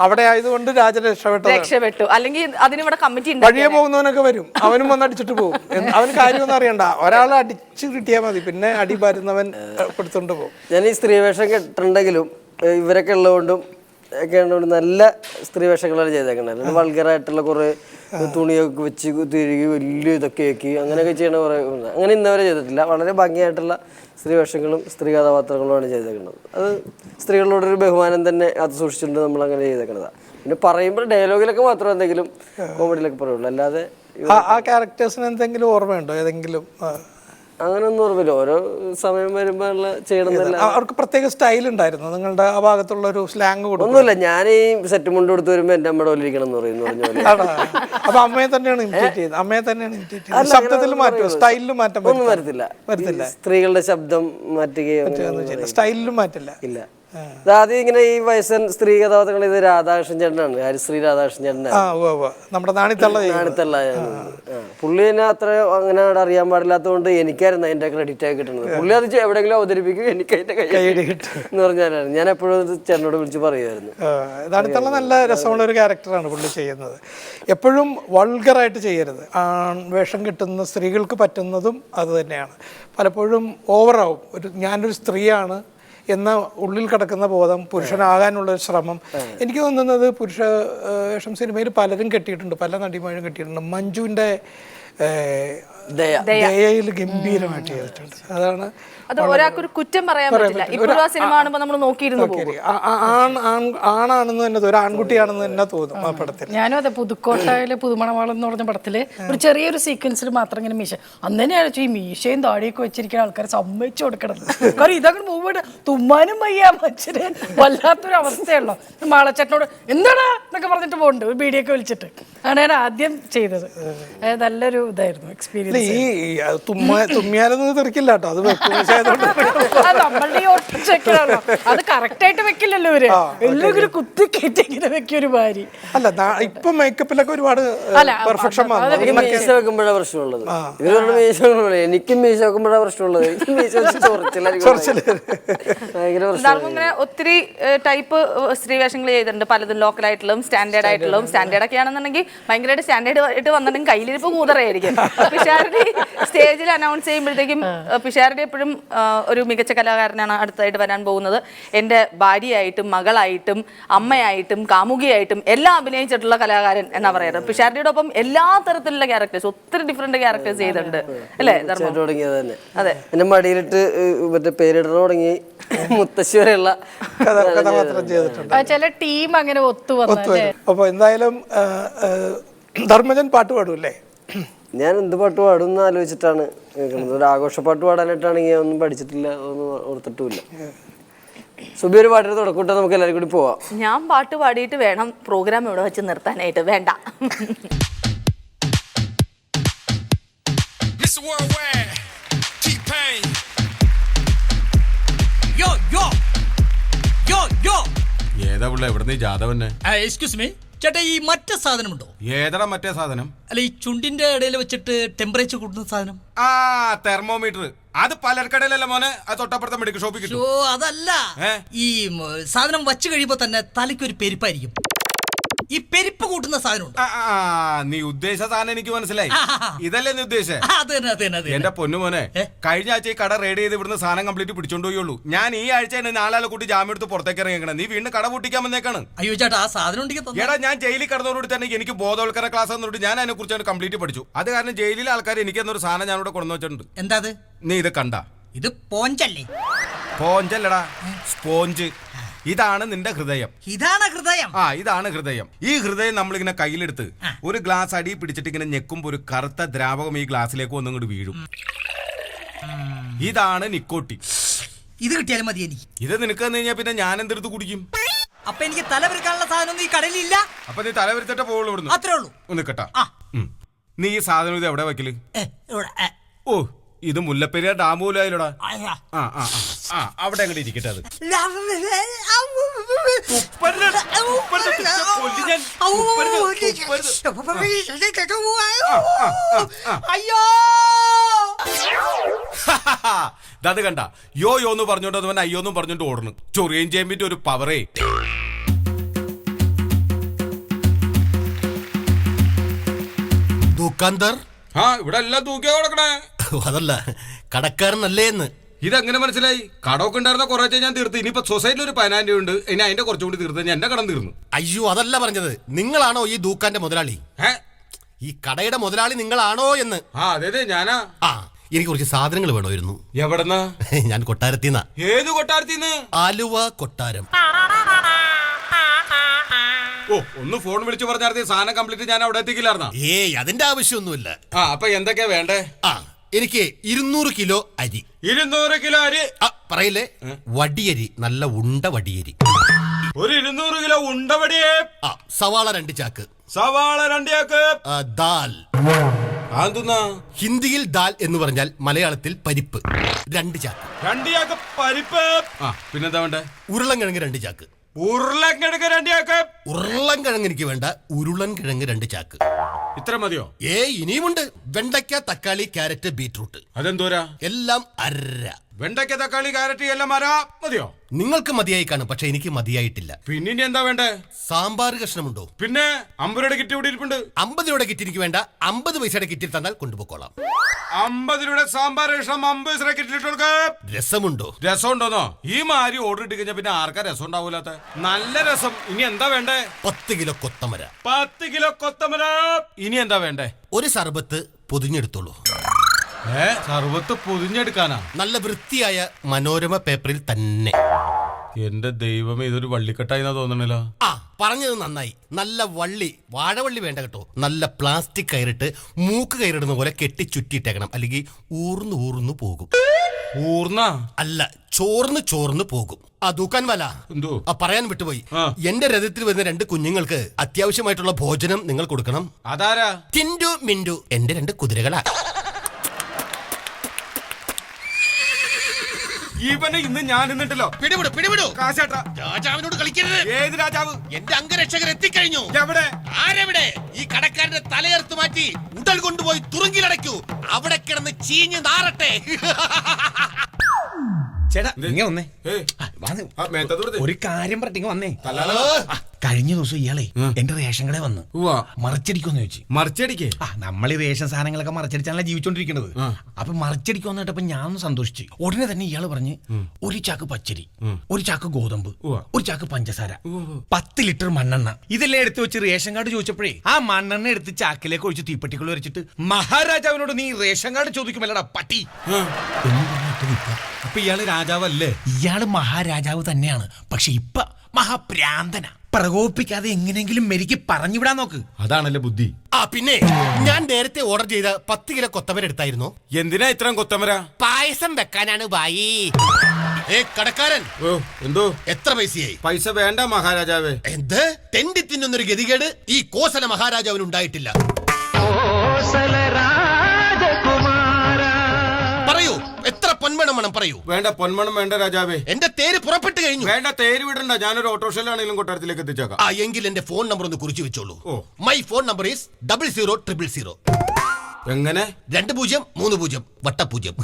അവിടെ ആയതുകൊണ്ട് രാജ രക്ഷപ്പെട്ടു. അല്ലെങ്കിൽ അതിനിവിടെ കമ്മിറ്റി വഴിയെ പോകുന്നവനൊക്കെ വരും, അവനും വന്നടിച്ചിട്ട് പോകും. അവന് കാര്യമൊന്നും അറിയണ്ട, ഒരാൾ അടിച്ചു കിട്ടിയാൽ മതി, പിന്നെ അടി വരുന്നവൻ കൊടുത്തോണ്ട് പോകും. ഞാൻ ഈ സ്ത്രീവേഷം കെട്ടിട്ടുണ്ടെങ്കിലും ഇവരൊക്കെ ഉള്ളതുകൊണ്ടും ഒക്കെ നല്ല സ്ത്രീവേഷങ്ങളാണ് ചെയ്തേക്കുന്നത്. വൾഗറായിട്ടുള്ള കുറേ തുണിയൊക്കെ വെച്ച് തിരികെ വലിയ ഇതൊക്കെ ആക്കി അങ്ങനെയൊക്കെ ചെയ്യണ കുറേ, അങ്ങനെ ഇന്നവരെ ചെയ്തിട്ടില്ല. വളരെ ഭംഗിയായിട്ടുള്ള സ്ത്രീവേഷങ്ങളും സ്ത്രീ കഥാപാത്രങ്ങളുമാണ് ചെയ്തേക്കുന്നത്. അത് സ്ത്രീകളോടൊരു ബഹുമാനം തന്നെ അത് സൂക്ഷിച്ചിട്ടുണ്ട് നമ്മൾ അങ്ങനെ ചെയ്തേക്കുന്നതാണ്. പിന്നെ പറയുമ്പോൾ ഡയലോഗിലൊക്കെ മാത്രം എന്തെങ്കിലും കോമഡിയിലൊക്കെ പറയുള്ളൂ, അല്ലാതെ ആ ക്യാരക്ടേഴ്സിന് എന്തെങ്കിലും ഓർമ്മയുണ്ടോ? ഏതെങ്കിലും അങ്ങനൊന്നും ഓർമ്മയില്ല. ഓരോ സമയം വരുമ്പോഴുള്ള ചെയ്യണമെന്നല്ല. അവർക്ക് പ്രത്യേക സ്റ്റൈൽ ഉണ്ടായിരുന്നു നിങ്ങളുടെ ആ ഭാഗത്തുള്ള ഒരു സ്ലാങ് കൊടുക്കും? ഒന്നുമില്ല, ഞാൻ ഈ സെറ്റ് മുണ്ട് കൊടുത്ത് വരുമ്പോൾ എൻ്റെ അമ്മയുടെ പോലെ ഇരിക്കണം എന്ന് പറയുന്നു. അപ്പൊ അമ്മയെ തന്നെയാണ് ഇമിറ്റേറ്റ് ചെയ്തത്? അമ്മയെ തന്നെയാണ് ഇമിറ്റേറ്റ് ചെയ്തത്? ശബ്ദത്തിൽ മാറ്റം, സ്റ്റൈലിലും മാറ്റം ഒന്നും വരത്തില്ല. സ്ത്രീകളുടെ ശബ്ദം മാറ്റുകയോ സ്റ്റൈലിലും മാറ്റില്ല. ഇല്ല. ആദ്യം ഇങ്ങനെ ഈ വയസ്സൻ സ്ത്രീ കഥാപാത്രങ്ങൾ ഇത് രാധാകൃഷ്ണൻ ചേട്ടനാണ്, ഹരിശ്രീ രാധാകൃഷ്ണൻ ചേട്ടനാണ്, നമ്മുടെ നാണിത്തള്ള. പുള്ളി തന്നെ അത്ര അങ്ങനെ അറിയാൻ പാടില്ലാത്തതുകൊണ്ട് എനിക്കായിരുന്നു അതിന്റെ ക്രെഡിറ്റ് ആയി കിട്ടുന്നത്. പുള്ളി അത് എവിടെയെങ്കിലും അവതരിപ്പിക്കും, എനിക്ക് അതിന്റെ കൈ എന്ന് പറഞ്ഞാലാണ് ഞാൻ എപ്പോഴും ചേട്ടനോട് വിളിച്ച് പറയുമായിരുന്നു. നാണിത്തള്ള നല്ല രസമുള്ള ഒരു ക്യാരക്ടറാണ് പുള്ളി ചെയ്യുന്നത്. എപ്പോഴും വൾഗറായിട്ട് ചെയ്യരുത്. വേഷം കിട്ടുന്ന സ്ത്രീകൾക്ക് പറ്റുന്നതും അത് തന്നെയാണ്. പലപ്പോഴും ഓവറാവും. ഞാനൊരു സ്ത്രീയാണ് എന്ന ഉള്ളിൽ കിടക്കുന്ന ബോധം, പുരുഷനാകാനുള്ള ശ്രമം. എനിക്ക് തോന്നുന്നത് പുരുഷ വേഷം സിനിമയിൽ പലരും കെട്ടിയിട്ടുണ്ട്, പല നടിമാരും കെട്ടിയിട്ടുണ്ട്. മഞ്ജുവിൻ്റെ ദയയിൽ ഗംഭീരമായിട്ട് ചെയ്തിട്ടുണ്ട്. അതാണ് അത് ഒരാൾക്കൊരു കുറ്റം പറയാൻ പറ്റില്ല. ഇപ്പോഴും ആ സിനിമ കാണുമ്പോ നമ്മൾ നോക്കിയിരുന്നു പോകും. ആണാണെന്ന് തന്നെ ഒരു ആൺകുട്ടിയാണെന്ന് തന്നെ തോന്നും ആ പടത്തിൽ. ഞാനും അതെ, പുതുക്കോട്ടയിലെ പുതുമണവാളം എന്ന് പറഞ്ഞ പടത്തില് ഒരു ചെറിയൊരു സീക്വൻസിൽ മാത്രം ഇങ്ങനെ മീശ, അന്ന് തന്നെ അയച്ചു ഈ മീശയും താടിയൊക്കെ വെച്ചിരിക്കുന്ന ആൾക്കാരെ സമ്മതിച്ചു കൊടുക്കണം. കാരണം ഇതങ്ങനെ മൂവ് തുമ്മാനും വയ്യ, മനുഷ്യരെ വല്ലാത്തൊരു അവസ്ഥയുള്ളൂ. മാളച്ചേട്ടനോട് എന്താടാ എന്നൊക്കെ പറഞ്ഞിട്ട് പോകുന്നുണ്ട്, ഒരു ബീഡിയൊക്കെ വിളിച്ചിട്ട്. അതാണ് ഞാൻ ആദ്യം ചെയ്തത്. നല്ലൊരു ഇതായിരുന്നു എക്സ്പീരിയൻസ്. ഈ തുമ്മിയാലൊന്നും തെറിക്കില്ല കേട്ടോ, അത് നമ്മളുടെ ഈ ഒറ്റയ്ക്കാണല്ലോ, അത് കറക്റ്റ് ആയിട്ട് വെക്കില്ലല്ലോ ഇവര്, എല്ലാം കുത്തി കയറ്റി ഇങ്ങനെ വെക്കൊരു ഭാര്യ. അല്ല ഇപ്പൊ മേക്കപ്പിലൊക്കെ ഒരുപാട് പെർഫെക്ഷൻ മീശ വെക്കുമ്പോഴാണ് പ്രശ്നമുള്ളത്. ഇവരുടെ മീശ എനിക്കും മീശ വെക്കുമ്പോഴാണ് പ്രശ്നമുള്ളത്. ഇങ്ങനെ ഒത്തിരി ടൈപ്പ് സ്ത്രീവേഷങ്ങൾ ചെയ്തിട്ടുണ്ട്, പലതും ലോക്കലായിട്ടുള്ളതും സ്റ്റാൻഡേർഡ് ആയിട്ടുള്ളതും. സ്റ്റാൻഡേർഡ് ഒക്കെ ആണെന്നുണ്ടെങ്കിൽ ഭയങ്കരമായിട്ട് സ്റ്റാൻഡേർഡ് ആയിട്ട് വന്നിട്ടുണ്ടെങ്കിൽ കയ്യിലിരിപ്പ് കൂതറയായിരിക്കും. പിഷാരടി സ്റ്റേജിൽ അനൗൺസ് ചെയ്യുമ്പോഴത്തേക്കും പിഷാരടി എപ്പോഴും ഒരു മികച്ച കലാകാരനാണ് അടുത്തായിട്ട് വരാൻ പോകുന്നത്. എൻ്റെ ഭാര്യയായിട്ടും മകളായിട്ടും അമ്മയായിട്ടും കാമുകിയായിട്ടും എല്ലാം അഭിനയിച്ചിട്ടുള്ള കലാകാരൻ എന്നാ പറയാറ്. പിഷാരടിയുടെ ഒപ്പം എല്ലാ തരത്തിലുള്ള ക്യാരക്ടേഴ്സ്, ഒത്തിരി ഡിഫറെന്റ് ക്യാരക്ടേഴ്സ് ചെയ്തിട്ടുണ്ട് അല്ലേ? തുടങ്ങിയത് തന്നെ അതെ, എന്റെ മടിയിലിട്ട് മറ്റേ പേരിട തുടങ്ങി മുത്തശ്ശി വരെയുള്ള കഥാപാത്രം ചെയ്തിട്ടുണ്ട്. ചില ടീം അങ്ങനെ ഒത്തുവന്നു. അപ്പൊ എന്തായാലും ധർമ്മജൻ പാട്ട് പാടൂല്ലേ? ഞാൻ എന്ത് പാട്ട് പാടും എന്ന് ആലോചിച്ചിട്ടാണ് കേൾക്കുന്നത്. ഒരു ആഘോഷപ്പാട്ട് പാടാനായിട്ടാണെങ്കിൽ ഒന്നും പഠിച്ചിട്ടില്ല, ഒന്നും ഓർത്തിട്ടുമില്ല. സുബി ഒരു പാട്ടിന് തുടക്കൂട്ടാ, നമുക്ക് എല്ലാവരും കൂടി പോവാം. ഞാൻ പാട്ട് പാടിയിട്ട് വേണം പ്രോഗ്രാം ഇവിടെ വെച്ച് നിർത്താനായിട്ട്. വേണ്ട, ഏതാ പിള്ള എവിടെ ജാതവന്നെ? എക്സ്ക്യൂസ് മീ ചേട്ടാ, ഈ മറ്റേ സാധനമുണ്ടോ? ഏതാ മറ്റേ സാധനം? അല്ല, ഈ ചുണ്ടിന്റെ ഇടയിൽ വെച്ചിട്ട് ടെമ്പറേച്ചർ കൂട്ടുന്ന സാധനം. ആ തെർമോമീറ്റർ. അത് പലർക്കടയിലല്ല മോനെ, അത് തൊട്ടപ്പുറത്തെ മെഡിക്കൽ ഷോപ്പിൽ കിട്ടും. ഓ അതല്ല, ഈ സാധനം വച്ചു കഴിയുമ്പോ തന്നെ തലയ്ക്ക് ഒരു പെരുപ്പായിരിക്കും. ഈ പെരുപ്പ് കൂട്ടുന്ന സാധനം. നീ ഉദ്ദേശിച്ച സാധനം എനിക്ക് മനസ്സിലായി. ഇതല്ലേ നീ ഉദ്ദേശിച്ചത്? എന്റെ പൊന്നുമോനെ, കഴിഞ്ഞ ആഴ്ച ഈ കട റെയ്ഡ് ചെയ്ത് ഇവിടുന്ന് സാധനം കംപ്ലീറ്റ് പിടിച്ചോണ്ട് പോയുള്ളൂ. ഞാൻ ഈ ആഴ്ച നാലാളെ കൂട്ടി ജാമ്യം എടുത്ത് പുറത്തേക്ക് ഇറങ്ങിയേക്കണം. നീ വീണ്ടും കട പൂട്ടിക്കാൻ വന്നേക്കാണ്. അയ്യോ ചേട്ടാ, ആ സാധനം ഉണ്ടെങ്കിൽ എടാ, ഞാൻ ജയിലിൽ കിടന്നതോടുകൂടി തന്നെ എനിക്ക് ബോധവൽക്കരണ ക്ലാസ് എന്നിട്ട് ഞാൻ അതിനെ കുറിച്ച് കംപ്ലീറ്റ് പഠിച്ചു. അത് കാരണം ജയിലിലെ ആൾക്കാർ എനിക്ക് എന്നൊരു സാധനം ഞാൻ ഇവിടെ കൊണ്ടു വെച്ചിട്ടുണ്ട്. എന്താ? നീ ഇത് കണ്ട? ഇത് പോഞ്ചല്ലേ? പോഞ്ചല്ലടാ, സ്പോഞ്ച്. ഇതാണ് നിന്റെ ഹൃദയം. ഇതാണ് ഹൃദയം? ഇതാണ് ഹൃദയം. ഈ ഹൃദയം നമ്മളിങ്ങനെ കയ്യിലെടുത്ത് ഒരു ഗ്ലാസ് അടി പിടിച്ചിട്ട് ഇങ്ങനെ ഞെക്കുമ്പോ ഒരു കറുത്ത ദ്രാവകം ഈ ഗ്ലാസ്സിലേക്ക് ഒന്നിങ്ങോട്ട് വീഴും. ഇതാണ് നിക്കോട്ടി. ഇത് കിട്ടിയാലും മതി എനിക്ക്. ഇത് നിനക്ക് തന്നു കഴിഞ്ഞാൽ പിന്നെ ഞാൻ എന്തെടുത്ത് കുടിക്കും? അപ്പൊ എനിക്ക് തലവെറുക്കാനുള്ള സാധനം ഈ കടലില്ല. അപ്പൊ നീ തലവെരുത്തിട്ടേ പോവുള്ളൂ ഇവിടുന്ന്. അത്രേ ഉള്ളൂ. ഒന്ന് കേട്ടാ. നീ ഈ സാധനം ഇത് എവിടെ വെക്കല്? ഓ, ഇത് മുല്ലപ്പെരിയാർ ഡാം പോലും ആയില്ലോടാ. അവിടെ അങ്ങോട്ട് ഇരിക്കട്ടെ. അത് അത് കണ്ട, യോ യോന്ന് പറഞ്ഞോണ്ട് അവൻ അയ്യോന്നും പറഞ്ഞോണ്ട് ഓടണം. ചൊറിയൻ ചേമ്പിന്റെ ഒരു പവറേ. ദുക്കാന്ദർ ഇവിടെ എല്ലാം തൂക്കിയാ കൊടുക്കണേ. അതല്ല, കടക്കാരനല്ലേ എന്ന്. ഇതെങ്ങനെ മനസ്സിലായി? കടമൊക്കെ ഉണ്ടായിരുന്ന കുറച്ച് ഞാൻ തീർത്ത്. ഇനിയിപ്പോ സൊസൈറ്റിയിൽ ഒരു 10,000 ഉണ്ട്, ഇനി അതിന്റെ കുറച്ചുകൂടി തീർത്ത് ഞാൻ എന്റെ കടം തീർന്നു. അയ്യോ, അതല്ല പറഞ്ഞത്. നിങ്ങളാണോ ഈ ദൂക്കാന്റെ മുതലാളി? ഈ കടയുടെ മുതലാളി നിങ്ങളാണോ എന്ന്. അതെ ഞാനാ. എനിക്ക് കുറച്ച് സാധനങ്ങൾ വേണമായിരുന്നു. എവിടെന്നാ? ഞാൻ കൊട്ടാരത്തിന്നാ. ഏത് കൊട്ടാരത്തിന്ന്? ആലുവ കൊട്ടാരം. ഒന്ന് ഫോൺ വിളിച്ചു പറഞ്ഞാൽ സാധനം കംപ്ലീറ്റ് ഞാൻ അവിടെ എത്തിക്കില്ലായിരുന്ന. അതിന്റെ ആവശ്യമൊന്നുമില്ല. അപ്പൊ എന്തൊക്കെയാ വേണ്ടേ? എനിക്ക് 200 കിലോ അരി. 200 കിലോ അരി? പറയില്ലേ, വടിയരി, നല്ല ഉണ്ട വടിയരി. ഒരു 200 കിലോ ഉണ്ട വടിയേ. സവാള 2 ചാക്ക്. സവാള 2 ചാക്ക്. ദാൽ. ഹിന്ദിയിൽ ദാൽ എന്ന് പറഞ്ഞാൽ മലയാളത്തിൽ പരിപ്പ്. 2 ചാക്ക്. 2 ചാക്ക് പരിപ്പ്. പിന്നെന്താ വേണ്ടേ? ഉരുളൻകിഴങ്ങ് 2 ചാക്ക്. ഉരുളൻകിഴങ്ങ് 2 ചാക്ക്. ഉരുളൻകിഴങ്ങ് എനിക്ക് വേണ്ട, ഉരുളൻകിഴങ്ങ് 2 ചാക്ക്. ഇത്ര മതിയോ? ഇനിയുമുണ്ട്. വെണ്ടയ്ക്ക, തക്കാളി, ക്യാരറ്റ്, ബീറ്റ്റൂട്ട്. അതെന്തോരാ? എല്ലാം അര. വെണ്ടയ്ക്ക തക്കാളി കാരറ്റ് എല്ലാം മരാ മതിയോ? നിങ്ങൾക്ക് മതിയായി കാണും, പക്ഷെ എനിക്ക് മതിയായിട്ടില്ല. പിന്നെ ഇനി എന്താ വേണ്ടേ? സാമ്പാർ കഷ്ണമുണ്ടോ? പിന്നെ 50 രൂപയുടെ കിറ്റ് ഇവിടെ ഇരിപ്പുണ്ട്. 50 രൂപയുടെ കിറ്റ് എനിക്ക് വേണ്ട, 50 പൈസയുടെ കിറ്റിൽ തന്നാൽ കൊണ്ടുപോയിക്കോളാം. 50 രൂപയുടെ സാമ്പാർ കഷ്ണം 50 പൈസയുടെ കിറ്റിലിട്ട് കൊടുക്കാം. രസമുണ്ടോ? രസം ഉണ്ടോന്നോ? ഈ മാതിരി ഓർഡർ ഇട്ട് കഴിഞ്ഞാൽ പിന്നെ ആർക്കാ രസം ഉണ്ടാവൂലാത്ത? നല്ല രസം. ഇനി എന്താ വേണ്ടേ? 10 കിലോ കൊത്തമര. 10 കിലോ കൊത്തമര. ഇനി എന്താ വേണ്ടേ? ഒരു സർബത്ത് പൊതിഞ്ഞെടുത്തോളൂ. സർവത്ത് പൊതിഞ്ഞെടുക്കാനാ? നല്ല വൃത്തിയായ മനോരമ പേപ്പറിൽ തന്നെ. എന്റെ ദൈവമേ, ഇതൊരു വള്ളിക്കെട്ടായി തോന്നണല്ലോ. ആ, പറഞ്ഞത് നന്നായി. നല്ല വള്ളി, വാഴവള്ളി വേണ്ട കേട്ടോ. നല്ല പ്ലാസ്റ്റിക് കയറിട്ട് മൂക്ക് കയറിടുന്ന പോലെ കെട്ടി ചുറ്റിയിട്ടേക്കണം, അല്ലെങ്കിൽ ഊർന്നു പോകും. ഊർന്ന അല്ല, ചോർന്ന് പോകും. ആ ദൂക്കാൻ വല എന്തോ പറയാൻ വിട്ടുപോയി. ആ. എന്റെ രഥത്തിൽ വരുന്ന 2 കുഞ്ഞുങ്ങൾക്ക് അത്യാവശ്യമായിട്ടുള്ള ഭോജനം നിങ്ങൾ കൊടുക്കണം. അതാരാ? ടിൻഡു മിൻഡു, എന്റെ 2 കുതിരകളാ. ഇവനെ ഇന്ന് ഞാൻ നിന്നിട്ടല്ലോ. പിടിവിടൂ. കാശേട്ടാ, രാജാവിനോട് കളിക്കരുത്. ഏത് രാജാവ്? എന്റെ അംഗരക്ഷകർ എത്തിക്കഴിഞ്ഞു. എവിടെ? ആരെവിടെ? ഈ കടക്കാരന്റെ തലയെടുത്ത് മാറ്റി ഉടൽ കൊണ്ടുപോയി തുറുങ്കിലടയ്ക്കൂ. അവിടെ കിടന്ന് ചീഞ്ഞ് നാറട്ടെ. ചേട്ടാ ഇങ്ങനെ വന്നേ. ഏയ്, ആ, മേത്തത് കൊടുത്തേ. ഒരു കാര്യം പറഞ്ഞിങ്ങ വന്നേ. തല്ലാലോ. കഴിഞ്ഞ ദിവസം ഇയാളെ എന്റെ റേഷൻ കടയിൽ വന്ന് ഉവ്വ. മറിച്ചടിക്കുമെന്ന് ചോദിച്ചു. മറിച്ചടിക്കേ? നമ്മൾ ഈ റേഷൻ സാധനങ്ങളൊക്കെ മറിച്ചടിച്ചാണല്ലോ ജീവിച്ചോണ്ടിരിക്കുന്നത്. അപ്പൊ മറിച്ചടിക്കുമെന്ന് കേട്ടപ്പോ ഞാൻ സന്തോഷിച്ചു. ഉടനെ തന്നെ ഇയാള് പറഞ്ഞ് 1 ചാക്ക് പച്ചരി, 1 ചാക്ക് ഗോതമ്പ്, 1 ചാക്ക് പഞ്ചസാര, 10 ലിറ്റർ മണ്ണെണ്ണ, ഇതെല്ലാം എടുത്തു വെച്ച് റേഷൻ കാർഡ് ചോദിച്ചപ്പോഴേ ആ മണ്ണെണ്ണ എടുത്ത് ചാക്കിലേക്ക് ഒഴിച്ച് തീപ്പെട്ടികൾ വരച്ചിട്ട് മഹാരാജാവിനോട് നീ റേഷൻ കാർഡ് ചോദിക്കുമല്ലടാ പട്ടി. അപ്പൊ ഇയാള് രാജാവല്ലേ? ഇയാള് മഹാരാജാവ് തന്നെയാണ്, പക്ഷെ ഇപ്പൊ മഹാപ്രാന്തന. പ്രകോപിപ്പിക്കാതെ എങ്ങനെയെങ്കിലും മെരിക്ക് പറഞ്ഞുവിടാൻ നോക്ക്. അതാണല്ലേ ബുദ്ധി. ആ പിന്നെ ഞാൻ നേരത്തെ ഓർഡർ ചെയ്ത 10 കിലോ കൊത്തമര എടുത്തായിരുന്നു. എന്തിനാ ഇത്രയും കൊത്തമര? പായസം വെക്കാനാണ് ബായി. കടക്കാരൻ, എന്തോ എത്ര പൈസയായി? പൈസ വേണ്ട മഹാരാജാവേ. എന്ത്? തെണ്ടി തിന്നുന്നൊരു ഗതികേട് ഈ കോസല മഹാരാജാവിന് ഉണ്ടായിട്ടില്ല. പറയൂ, എത്ര പൊന്മണം വേണം പറയൂ. വേണ്ട, പൊന്മണം വേണ്ട രാജാവേ. എന്റെ തേര് പുറപ്പെട്ടു കഴിഞ്ഞു. വേണ്ട, തേര് വിടണ്ട. ഞാനൊരു ഓട്ടോറിക്ഷയിലാണെങ്കിലും കൊട്ടാരത്തിലേക്ക് എത്തിച്ചേക്കാം. ആ, എങ്കിൽ എന്റെ ഫോൺ നമ്പർ ഒന്ന് കുറിച്ച് വെച്ചോളൂ. My phone number is 000000. എങ്ങനെ? 2030 വട്ടപൂജ്യം.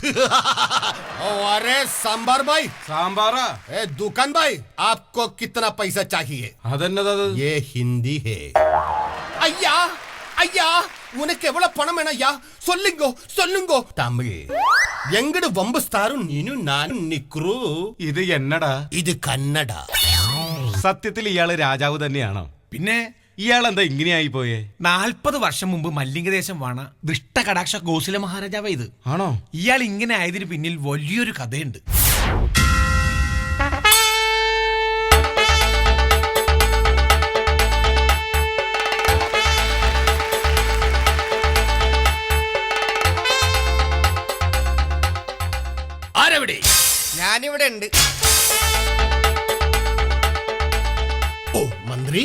अरे सांबार भाई, സാമ്പാറാ? दुकान भाई, आपको कितना पैसा चाहिए? അതെന്നതത്? ये हिंदी है. ஐயா ஐயா, உனக்கு எவ்வளவு பணம் வேணும் ஐயா? சொல்லுங்கோ. தமிழ். எங்கடு வம்பு ஸ்தாரும் நீனும் நானும் நிக்ரு. ഇത് എന്നടാ? ഇത് കന്നഡ. സത്യത്തിൽ ഇയാള് രാജാവ് തന്നെയാണോ? പിന്നെ ഇയാളെന്താ ഇങ്ങനെയായി പോയേ? 40 വർഷം മുമ്പ് മല്ലിംഗദേശം വാണ ദൃഷ്ടകടാക്ഷ ഗോകുല മഹാരാജാവ് ഇത്. ആണോ? ഇയാൾ ഇങ്ങനെ ആയതിന് പിന്നിൽ വലിയൊരു കഥയുണ്ട്. ആരെവിടെ? ഞാനിവിടെ ഉണ്ട്. ഓ മന്ത്രി,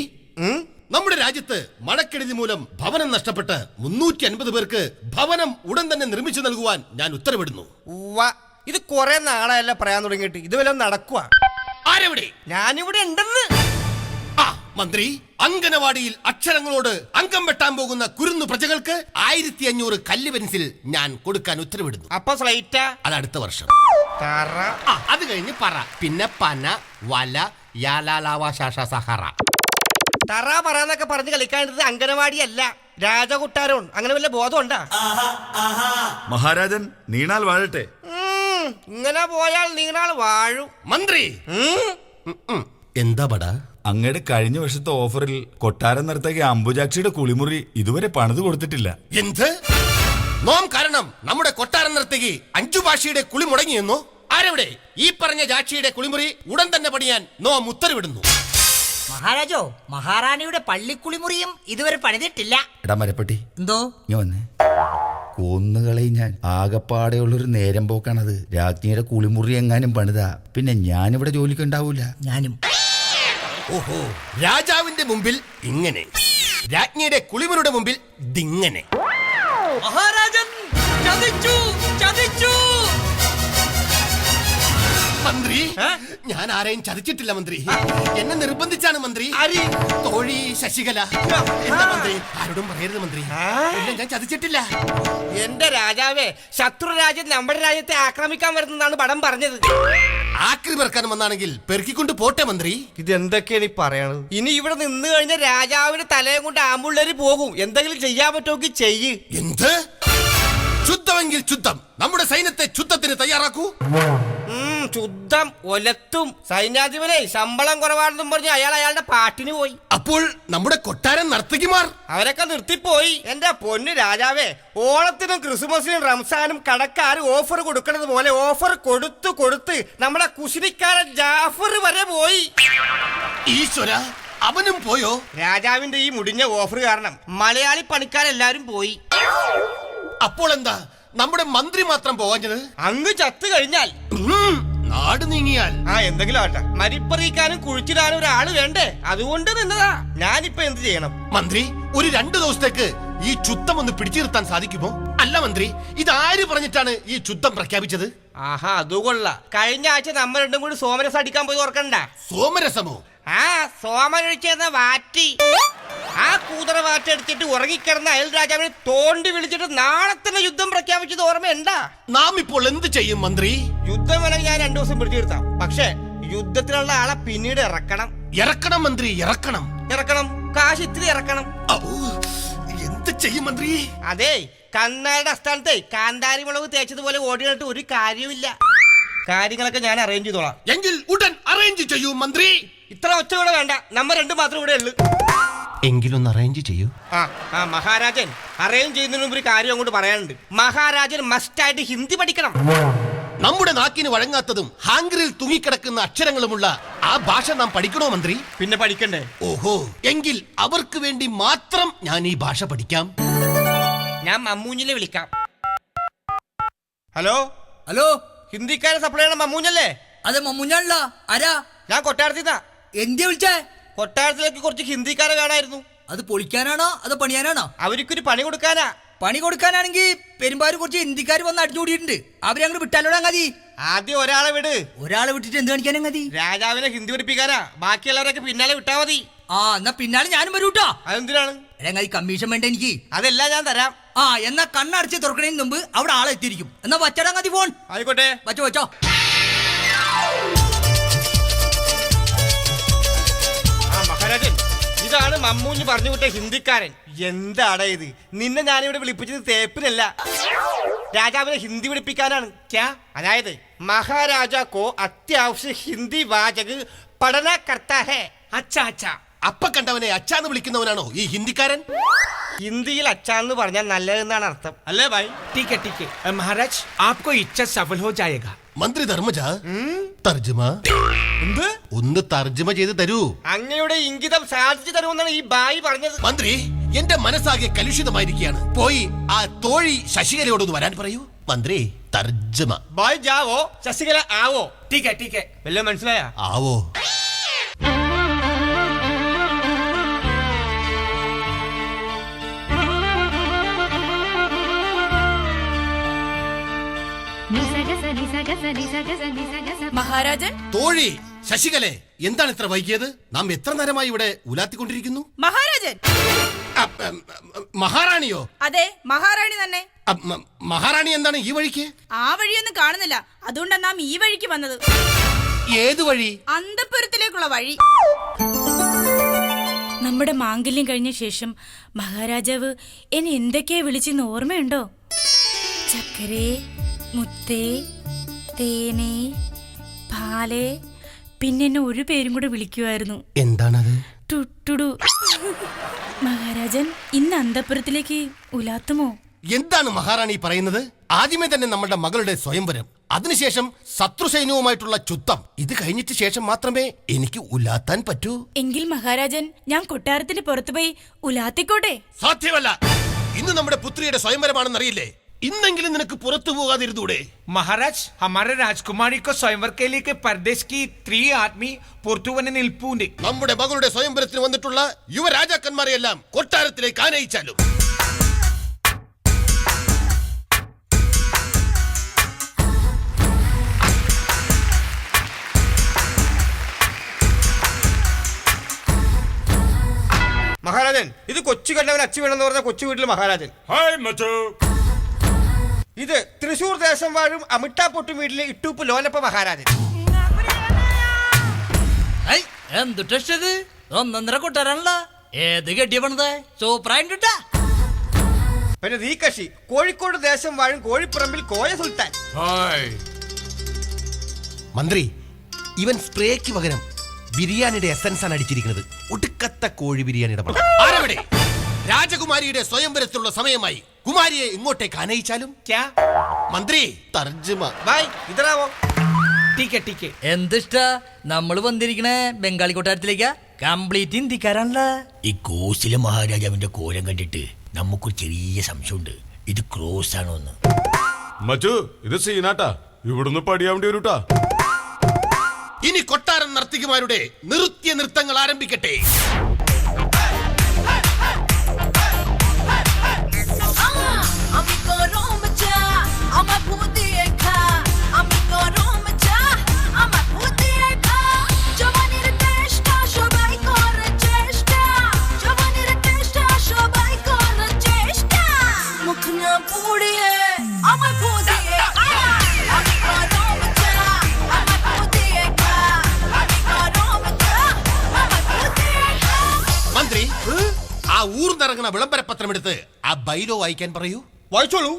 നമ്മുടെ രാജ്യത്ത് മഴക്കെടുതി മൂലം ഭവനം നഷ്ടപ്പെട്ട് 350 പേർക്ക് ഭവനം ഉടൻ തന്നെ നിർമ്മിച്ചു നൽകുവാൻ ഞാൻ ഉത്തരവിടുന്നു. ഇത് കുറെ നാളായല്ല പറയാൻ തുടങ്ങിയിട്ട്. ഇതുവല്ല നടക്കുക. ആരെവിടെ? ഞാനിവിടെ ഉണ്ടെന്ന്. ആ മന്ത്രി, അങ്കനവാടിയിൽ അക്ഷരങ്ങളോട് അംഗം വെട്ടാൻ പോകുന്ന കുരുന്നു പ്രജകൾക്ക് 1500 കല്ല് പെൻസിൽ ഞാൻ കൊടുക്കാൻ ഉത്തരവിടുന്നു. അപ്പൊ സ്ലൈറ്റാ? അത് അടുത്ത വർഷം. അത് കഴിഞ്ഞ് പറ, പിന്നെ പന, വല, യാലാലാവ, ശാഷ, സഹറ. തറ പറയാന്നൊക്കെ പറഞ്ഞ് കളിക്കാണ്ടത് അങ്കനവാടിയല്ല, രാജകൊട്ടാരം. അങ്ങനെ വല്ല ബോധം ഉണ്ടാ? മഹാരാജൻ നീണാൽ വാഴട്ടെ. ഇങ്ങനെ പോയാൽ നീണാൾ വാഴും. മന്ത്രി, എന്താ പടാ? അങ്ങയുടെ കഴിഞ്ഞ വർഷത്തെ ഓഫറിൽ കൊട്ടാരം നിർത്തകിയ അംബുജാക്ഷിയുടെ കുളിമുറി ഇതുവരെ പണിത് കൊടുത്തിട്ടില്ല. എന്ത്? നോം കാരണം നമ്മുടെ കൊട്ടാരം നിർത്തകി 5 ഭാഷയുടെ കുളി മുടങ്ങിയെന്നോ? ആരെവിടെ? ഈ പറഞ്ഞ ജാക്ഷിയുടെ കുളിമുറി ഉടൻ തന്നെ പണിയാൻ നോം ഉത്തരവിടുന്നു. മഹാരാജോ, മഹാറാണിയുടെ പള്ളിക്കുളിമുറിയും ഇതുവരെ പണിതിട്ടില്ല. എടാ മരപ്പട്ടി, എന്തോ ഇങ്ങ വന്നേ. കൊന്നുകളയും ഞാൻ. ആകപ്പാടെയുള്ളൊരു നേരം പോക്കാണത്. രാജ്ഞിയുടെ കുളിമുറി എങ്ങാനും പണിതാ പിന്നെ ഞാനിവിടെ ജോലിക്ക് ഉണ്ടാവൂല. ഞാനും. ഓഹോ, രാജാവിന്റെ മുമ്പിൽ ഇങ്ങനെ, രാജ്ഞിയുടെ കുളിമുറിയുടെ മുമ്പിൽ ദിങ്ങനെ. മഹാരാജൻ ചതിച്ചു. മന്ത്രി, ഞാൻ ആരെയും ചതിച്ചിട്ടില്ല മന്ത്രി. എന്നെ നിർബന്ധിച്ചാണ് മന്ത്രി. തോഴി ശശികല. എന്താ മന്ത്രി? ആരോടും പറയരുത് മന്ത്രി. എന്നെ ഞാൻ ചതിച്ചിട്ടില്ല. എന്റെ രാജാവേ, ശത്രു രാജ്യം നമ്മുടെ രാജ്യത്തെ ആക്രമിക്കാൻ വരുന്നതാണ് പടം പറഞ്ഞത്. ആക്രി പെറുക്കാൻ വന്നാണെങ്കിൽ പെറുക്കിക്കൊണ്ട് പോട്ടെ മന്ത്രി. ഇതെന്തൊക്കെയാണ് ഈ പറയണത്? ഇനി ഇവിടെ നിന്ന് കഴിഞ്ഞ രാജാവിന്റെ തലയും കൊണ്ട് ആമ്പുള്ളേര് പോകും. എന്തെങ്കിലും ചെയ്യാൻ പറ്റുമെങ്കിൽ ചെയ്യ്. എന്ത്? ശുദ്ധമെങ്കിൽ ശുദ്ധം. നമ്മുടെ സൈന്യത്തെ ശുദ്ധത്തിന് തയ്യാറാക്കൂ. ശുദ്ധം ഒലത്തും. സൈന്യാധിപനെ ശമ്പളം കുറവാണെന്നും പറഞ്ഞ് അയാളുടെ പാട്ടിന് പോയി. അപ്പോൾ നമ്മുടെ കൊട്ടാരം നർത്തകിമാർ അവരൊക്കെ നിർത്തിപ്പോയി. എന്റെ പൊന്നു രാജാവേ, ഓണത്തിനും ക്രിസ്മസിനും റംസാനും കടക്കാർ ഓഫർ കൊടുക്കുന്നത് പോലെ ഓഫർ കൊടുത്ത് നമ്മുടെ കുശിനിക്കാരൻ ജാഫർ വരെ പോയി. ഈശ്വര, അവനും പോയോ? രാജാവിന്റെ ഈ മുടിഞ്ഞ ഓഫർ കാരണം മലയാളി പണിക്കാരെല്ലാരും പോയി. അപ്പോൾ എന്താ നമ്മുടെ മന്ത്രി മാത്രം പോകാഞ്ഞത്? അങ്ങ് ചത്തു കഴിഞ്ഞാൽ, നാട് നീങ്ങിയാൽ എന്തെങ്കിലും ആട്ടെ, മരിപ്പറിയിക്കാനും കുഴിച്ചിടാനും ഒരാള് വേണ്ടേ? അതുകൊണ്ട് നിന്നതാ. ഞാനിപ്പോ എന്ത് ചെയ്യണം? മന്ത്രി, ഒരു 2 ദിവസത്തേക്ക് ഈ യുദ്ധം ഒന്ന് പിടിച്ചു നിർത്താൻ സാധിക്കുമോ? അല്ല മന്ത്രി, ഇതാര് പറഞ്ഞിട്ടാണ് ഈ യുദ്ധം പ്രഖ്യാപിച്ചത്? ആഹാ, അതുകൊള്ള. കഴിഞ്ഞ ആഴ്ച നമ്മൾ രണ്ടും കൂടി സോമരസം അടിക്കാൻ പോയി ഓർക്കണ്ട? സോമരസമോ? സോമനൊഴിച്ചെന്ന വാറ്റി. ആ കൂതറ വാറ്റടിച്ചിട്ട് ഉറങ്ങിക്കിടന്ന അയൽ രാജാവിനെ തോണ്ടി വിളിച്ചിട്ട് നാളെ തന്നെ യുദ്ധം പ്രഖ്യാപിച്ചത് ഓർമ്മയുണ്ടാ? നാം ഇപ്പോൾ എന്ത് ചെയ്യും മന്ത്രി? യുദ്ധം വേണമെങ്കിൽ ഞാൻ 2 ദിവസം പിടിച്ചു നിർത്താം. പക്ഷെ യുദ്ധത്തിലുള്ള ആളെ പിന്നീട് ഇറക്കണം മന്ത്രി, ഇറക്കണം. കാശ് ഇത്തിരി ഇറക്കണം. എന്ത് ചെയ്യും മന്ത്രി? അതെ, കണ്ണായുടെ അസ്ഥാനത്തെ കാന്താരി മുളക് തേച്ചതുപോലെ ഓടിയിട്ട് ഒരു കാര്യമില്ല. കാര്യങ്ങളൊക്കെ ഞാൻ അറേഞ്ച് ചെയ്തോളാം. എങ്കിൽ ഉടൻ അറേഞ്ച് ചെയ്യൂ മന്ത്രി. ഇത്ര ഒച്ച കൂടെ വേണ്ട, നമ്മൾ 2 മാത്രം ഇവിടെ ഉള്ളു. എങ്കിലൊന്ന് അറേഞ്ച് ചെയ്യൂ. മഹാരാജൻ, അറേഞ്ച് ചെയ്യുന്നതിന് മുമ്പ് ഒരു കാര്യം അങ്ങോട്ട് പറയാനുണ്ട്. മഹാരാജൻ മസ്റ്റായിട്ട് ഹിന്ദി പഠിക്കണം. നമ്മുടെ നാക്കിന് വഴങ്ങാത്തതും ഹാങ്കറിൽ തൂങ്ങിക്കിടക്കുന്ന അക്ഷരങ്ങളുമുള്ള ആ ഭാഷ നാം പഠിക്കണോ മന്ത്രി? പിന്നെ പഠിക്കണ്ടേ? ഓഹോ, എങ്കിൽ അവർക്ക് വേണ്ടി മാത്രം ഞാൻ ഈ ഭാഷ പഠിക്കാം. ഞാൻ മമ്മൂഞ്ഞിനെ വിളിക്കാം. ഹലോ, ഹിന്ദിക്കാരെ സപ്ലൈ ചെയ്യണ മമ്മൂഞ്ഞല്ലേ? അതെ, മമ്മൂഞ്ഞാണല്ല. ആരാ? ഞാൻ കൊട്ടാരത്തിന്നാ. എന്തിയാ വിളിച്ചേ? കൊട്ടാരത്തിലേക്ക് കുറച്ച് ഹിന്ദിക്കാരെ കാണായിരുന്നു. അത് പൊളിക്കാനാണോ അതോ പണിയാനാണോ? അവർക്കൊരു പണി കൊടുക്കാനാ. പണി കൊടുക്കാനാണെങ്കിൽ പെരുമ്പാവൂർ കുറച്ച് ഹിന്ദിക്കാർ വന്ന് അടിഞ്ഞുകൂടിയിട്ടുണ്ട്. അവരെ അങ്ങോട്ട് വിട്ടാലോടാ മതി. ആദ്യം ഒരാളെ വിട്. ഒരാളെ വിട്ടിട്ട് എന്ത് കാണിക്കാനും മതി? രാജാവിനെ ഹിന്ദി പഠിപ്പിക്കാനാ. ബാക്കിയുള്ളവരൊക്കെ പിന്നാലെ വിട്ടാ മതി. എന്നാ പിന്നാലെ ഞാനും വരൂട്ടോ. അതെന്തിനാണ്? കമ്മീഷൻ വേണ്ട എനിക്ക്. അതെല്ലാം ഞാൻ തരാം. എന്നാ കണ്ണടച്ച് തുറക്കണതിന് മുമ്പ് അവിടെ ആളെ എത്തിയിരിക്കും. എന്നാ വച്ചടാ മതി ഫോൺ. ആയിക്കോട്ടെ, വച്ചോ. മഹാരാജൻ, ഇതാണ് മമ്മൂഞ്ഞ് പറഞ്ഞു വിട്ട ഹിന്ദിക്കാരൻ. എന്താടാ ഇത്? നിന്നെ ഞാനിവിടെ വിളിപ്പിച്ചത് തേപ്പിനല്ല, രാജാവിനെ ഹിന്ദി പഠിപ്പിക്കാനാണ്. അതായത് മഹാരാജാക്കോ അത്യാവശ്യ ഹിന്ദി വാചക് പഠന കർത്താ ഹേ. അച്ഛാ. അപ്പ കണ്ടവനെ അച്ഛാന്ന് വിളിക്കുന്നവനാണോ ഈ ഹിന്ദിക്കാരൻ? ഹിന്ദിയിൽ അച്ഛാന്ന് പറഞ്ഞാൽ നല്ലതെന്നാണ് അർത്ഥം, അല്ലേ ഭായ്? ठीक है महाराज, आपको इच्छा सफल हो जाएगा. മന്ത്രി ധർമ്മജ, തർജ്ജമ ഒന്ന് തർജ്ജമ ചെയ്ത് തരൂ. അങ്ങയുടെ ഇംഗിതം സാധിച്ചു തരുമെന്നാണ് ഈ ബായി പറഞ്ഞത്. മന്ത്രി, എന്റെ മനസ്സാകെ കലുഷിതമായിരിക്കുകയാണ്. പോയി ആ തോഴി ശശികലയോടൊന്ന് വരാൻ പറയൂ. മന്ത്രി, തർജ്ജമ. ബായ് ജാവോ, ശശികല ആവോ. ठीक है വല്ലതും മനസ്സിലായ? ആവോ. മഹാരാജൻ. തോഴി ശശികലെ, എന്താണ് ഇത്ര വൈകിയത്? നാം എത്ര നേരമായി ഇവിടെ ഉലാത്തിക്കൊണ്ടിരിക്കുന്നു? മഹാരാജൻ. മഹാറാണിയോ? അതെ, മഹാറാണി തന്നെ. മഹാറാണി എന്താണ് ഈ വഴിക്ക്? ആ വഴിയൊന്നും കാണുന്നില്ല, അതുകൊണ്ടാണ് നാം ഈ വഴിക്ക് വന്നത്. ഏത് വഴി? അന്തപുരത്തിലേക്കുള്ള വഴി. നമ്മുടെ മാംഗല്യം കഴിഞ്ഞ ശേഷം മഹാരാജാവ് എന്നെ എന്തൊക്കെയാ വിളിച്ചെന്ന് ഓർമ്മയുണ്ടോ? ചക്കരേ, മുത്തേ, തേനേ, പാലേ, പിന്നെ എന്നെ ഒരു പേരും കൂടെ വിളിക്കുമായിരുന്നു. എന്താണത്? ടുട്ടുടു. മഹാരാജൻ, ഇന്ന് അന്തപുരത്തിലേക്ക് ഉലാത്തുമോ? എന്താണ് മഹാറാണി പറയുന്നത്? ആദ്യമേ തന്നെ നമ്മുടെ മകളുടെ സ്വയംവരം, അതിനുശേഷം ശത്രു സൈന്യവുമായിട്ടുള്ള യുദ്ധം. ഇത് കഴിഞ്ഞിട്ട് ശേഷം മാത്രമേ എനിക്ക് ഉലാത്താൻ പറ്റൂ. എങ്കിൽ മഹാരാജൻ, ഞാൻ കൊട്ടാരത്തിന് പുറത്തുപോയി ഉലാത്തിക്കോട്ടെ? സാധ്യമല്ല. ഇന്ന് നമ്മുടെ പുത്രിയുടെ സ്വയംവരമാണെന്നറിയില്ലേ? ഇന്നെങ്കിലും നിനക്ക് പുറത്തു പോകാതിരുന്നൂടെ? महाराज, हमारे राजकुमारी को स्वयंवर के लिए परदेश की 3 आदमी പുറത്തുവന്ന് നിൽപ്പുണ്ട്. നമ്മുടെ മകളുടെ സ്വയംവരത്തിന് വന്നിട്ടുള്ള യുവരാജാക്കന്മാരെയെല്ലാം കൊട്ടാരത്തിലേക്ക് ആനയിച്ചാലും. മഹാരാജൻ ഇത് കൊച്ചു കണ്ടവൻ അച്ചു വേണമെന്ന് പറഞ്ഞ കൊച്ചു വീട്ടിലെ മഹാരാജൻ. ഇത് തൃശൂർ ദേശം വാഴും അമിട്ടാപ്പൊട്ടും വീട്ടിലെ ഇട്ടൂപ്പ് ലോലപ്പ മഹാരാജൻ. എന്തുട്ടത് ഒന്നൊന്നര കൊട്ടാരാണല്ലോ. ഏത് കെട്ടിയ പണിത് സൂപ്പറായിട്ടാ. പിന്നെ നീ കക്ഷി കോഴിക്കോട് ദേശം വാഴും കോഴിപ്പറമ്പിൽ കോയ സുൽത്താൻ. മന്ത്രി, ഇവൻ സ്പ്രേക്ക് പകരം ബിരിയാണിയുടെ എസൻസ് ആണ് അടിച്ചിരിക്കുന്നത്. ഒടുക്കത്തെ കോഴി ബിരിയാണിയുടെ പണം. ആരവിടെ? രാജകുമാരിയുടെ സ്വയംവരത്തിലുള്ള സമയമായി. കുമാരിയെ ഇങ്ങോട്ടേക്ക് അനയിച്ചാലും മന്ത്രി തർജ്ജമ ഇതറാവോ എന്തിഷ്ട നമ്മള് വന്നിരിക്കണേ ബംഗാളി കൊട്ടാരത്തിലേക്കാ. കംപ്ലീറ്റ് ഹിന്ദിക്കാരാണല്ലോ. ഈ കോശിലെ മഹാരാജാവിന്റെ കോലം കണ്ടിട്ട് നമുക്കൊരു ചെറിയ സംശയമുണ്ട്, ഇത് ക്രോസ് ആണോ എന്ന്. മച്ചു ഇത് സീനാട്ടാ, ഇവിടുന്ന് പടിയാവേണ്ടി വരൂട്ടാ. ഇനി കൊട്ടാരം നർത്തകിമാരുടെ നൃത്യ നൃത്തങ്ങൾ ആരംഭിക്കട്ടെ. മന്ത്രി, ആ ഊർന്നിറങ്ങുന്ന വിളംബരപത്രം എടുത്ത് ആ ബൈലോ വായിക്കാൻ പറയൂ. വായിച്ചോളൂ.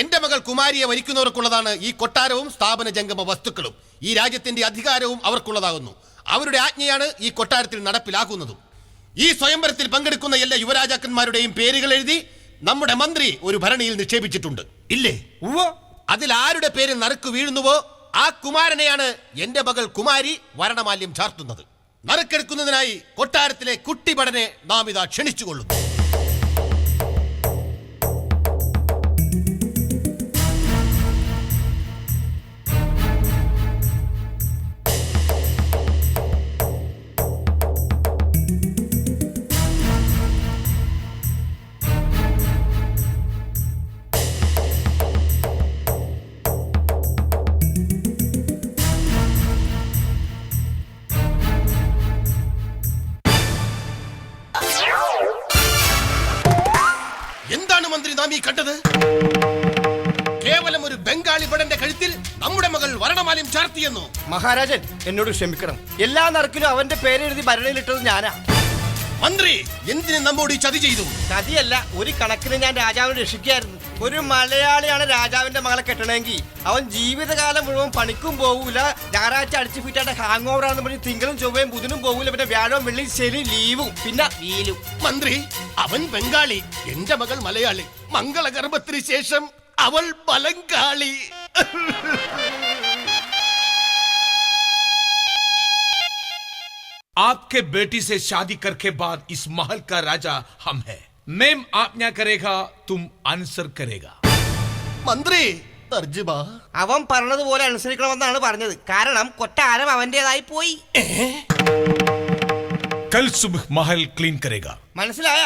എന്റെ മകൾ കുമാരിയെ വരിക്കുന്നവർക്കുള്ളതാണ് ഈ കൊട്ടാരവും സ്ഥാപന ജംഗമ വസ്തുക്കളും. ഈ രാജ്യത്തിന്റെ അധികാരവും അവർക്കുള്ളതാകുന്നു. അവരുടെ ആജ്ഞയാണ് ഈ കൊട്ടാരത്തിൽ നടപ്പിലാക്കുന്നതും. ഈ സ്വയംവരത്തിൽ പങ്കെടുക്കുന്ന എല്ലാ യുവരാജാക്കന്മാരുടെയും പേരുകൾ എഴുതി നമ്മുടെ മന്ത്രി ഒരു ഭരണിയിൽ നിക്ഷേപിച്ചിട്ടുണ്ട്, ഇല്ലേ? അതിൽ ആരുടെ പേര് നറുക്ക് വീഴുന്നുവോ ആ കുമാരനെയാണ് എന്റെ മകൾ കുമാരി വരണമാല്യം ചാർത്തുന്നത്. നറുക്കെടുക്കുന്നതിനായി കൊട്ടാരത്തിലെ കുട്ടിപടനെ നാം ഇതാ ക്ഷണിച്ചുകൊള്ളുന്നു. എന്താണ് മന്ത്രി നാം ഈ കണ്ടത്? കേവലം ഒരു ബംഗാളി ഭടന്റെ കഴുത്തിൽ നമ്മുടെ മകൾ വരണമാലയം ചാർത്തിയെന്നു. മഹാരാജൻ എന്നോട് ക്ഷമിക്കണം. എല്ലാ നറുക്കിലും അവന്റെ പേരെഴുതി ഭരണിയിലിട്ടത് ഞാനാ. മന്ത്രി എന്തിനു നമ്മോട് ഈ ചതി ചെയ്തു? ചതിയല്ല, ഒരു കണക്കിന് ഞാൻ രാജാവിനെ രക്ഷിക്കായിരുന്നു. ഒരു മലയാളിയാണ് രാജാവിന്റെ മകളെ കെട്ടണമെങ്കിൽ അവൻ ജീവിതകാലം മുഴുവൻ പണിക്കും പോകൂല, ഞായറാഴ്ച അടിച്ചു ഫിറ്റായിട്ട് ഹാങ് ഓവർ ആണെന്ന് പറഞ്ഞ് തിങ്കളും ചൊവ്വയും ബുധനും പോകൂല, പിന്നെ വ്യാഴവും വെള്ളി ശനി ലീവും, പിന്നെ വീലും. മന്ത്രി, അവൻ ബംഗാളി, എന്റെ മകൾ മലയാളി. മംഗളഗർഭത്തിന് ശേഷം അവൾ ബലങ്കാളി. आपके बेटी से शादी करके बाद इस महल का राजा हम है. मैम आज्ञा करेगा, तुम आंसर करेगा. മന്ത്രി തർജ്ജിമ. അവൻ പറഞ്ഞതുപോലെ അനുസരിക്കണമെന്നാണ് പറഞ്ഞത്. കാരണം കൊട്ടാരം അവന്റേതായി പോയി. कल सुबह महल क्लीन करेगा. മനസ്സിലായ?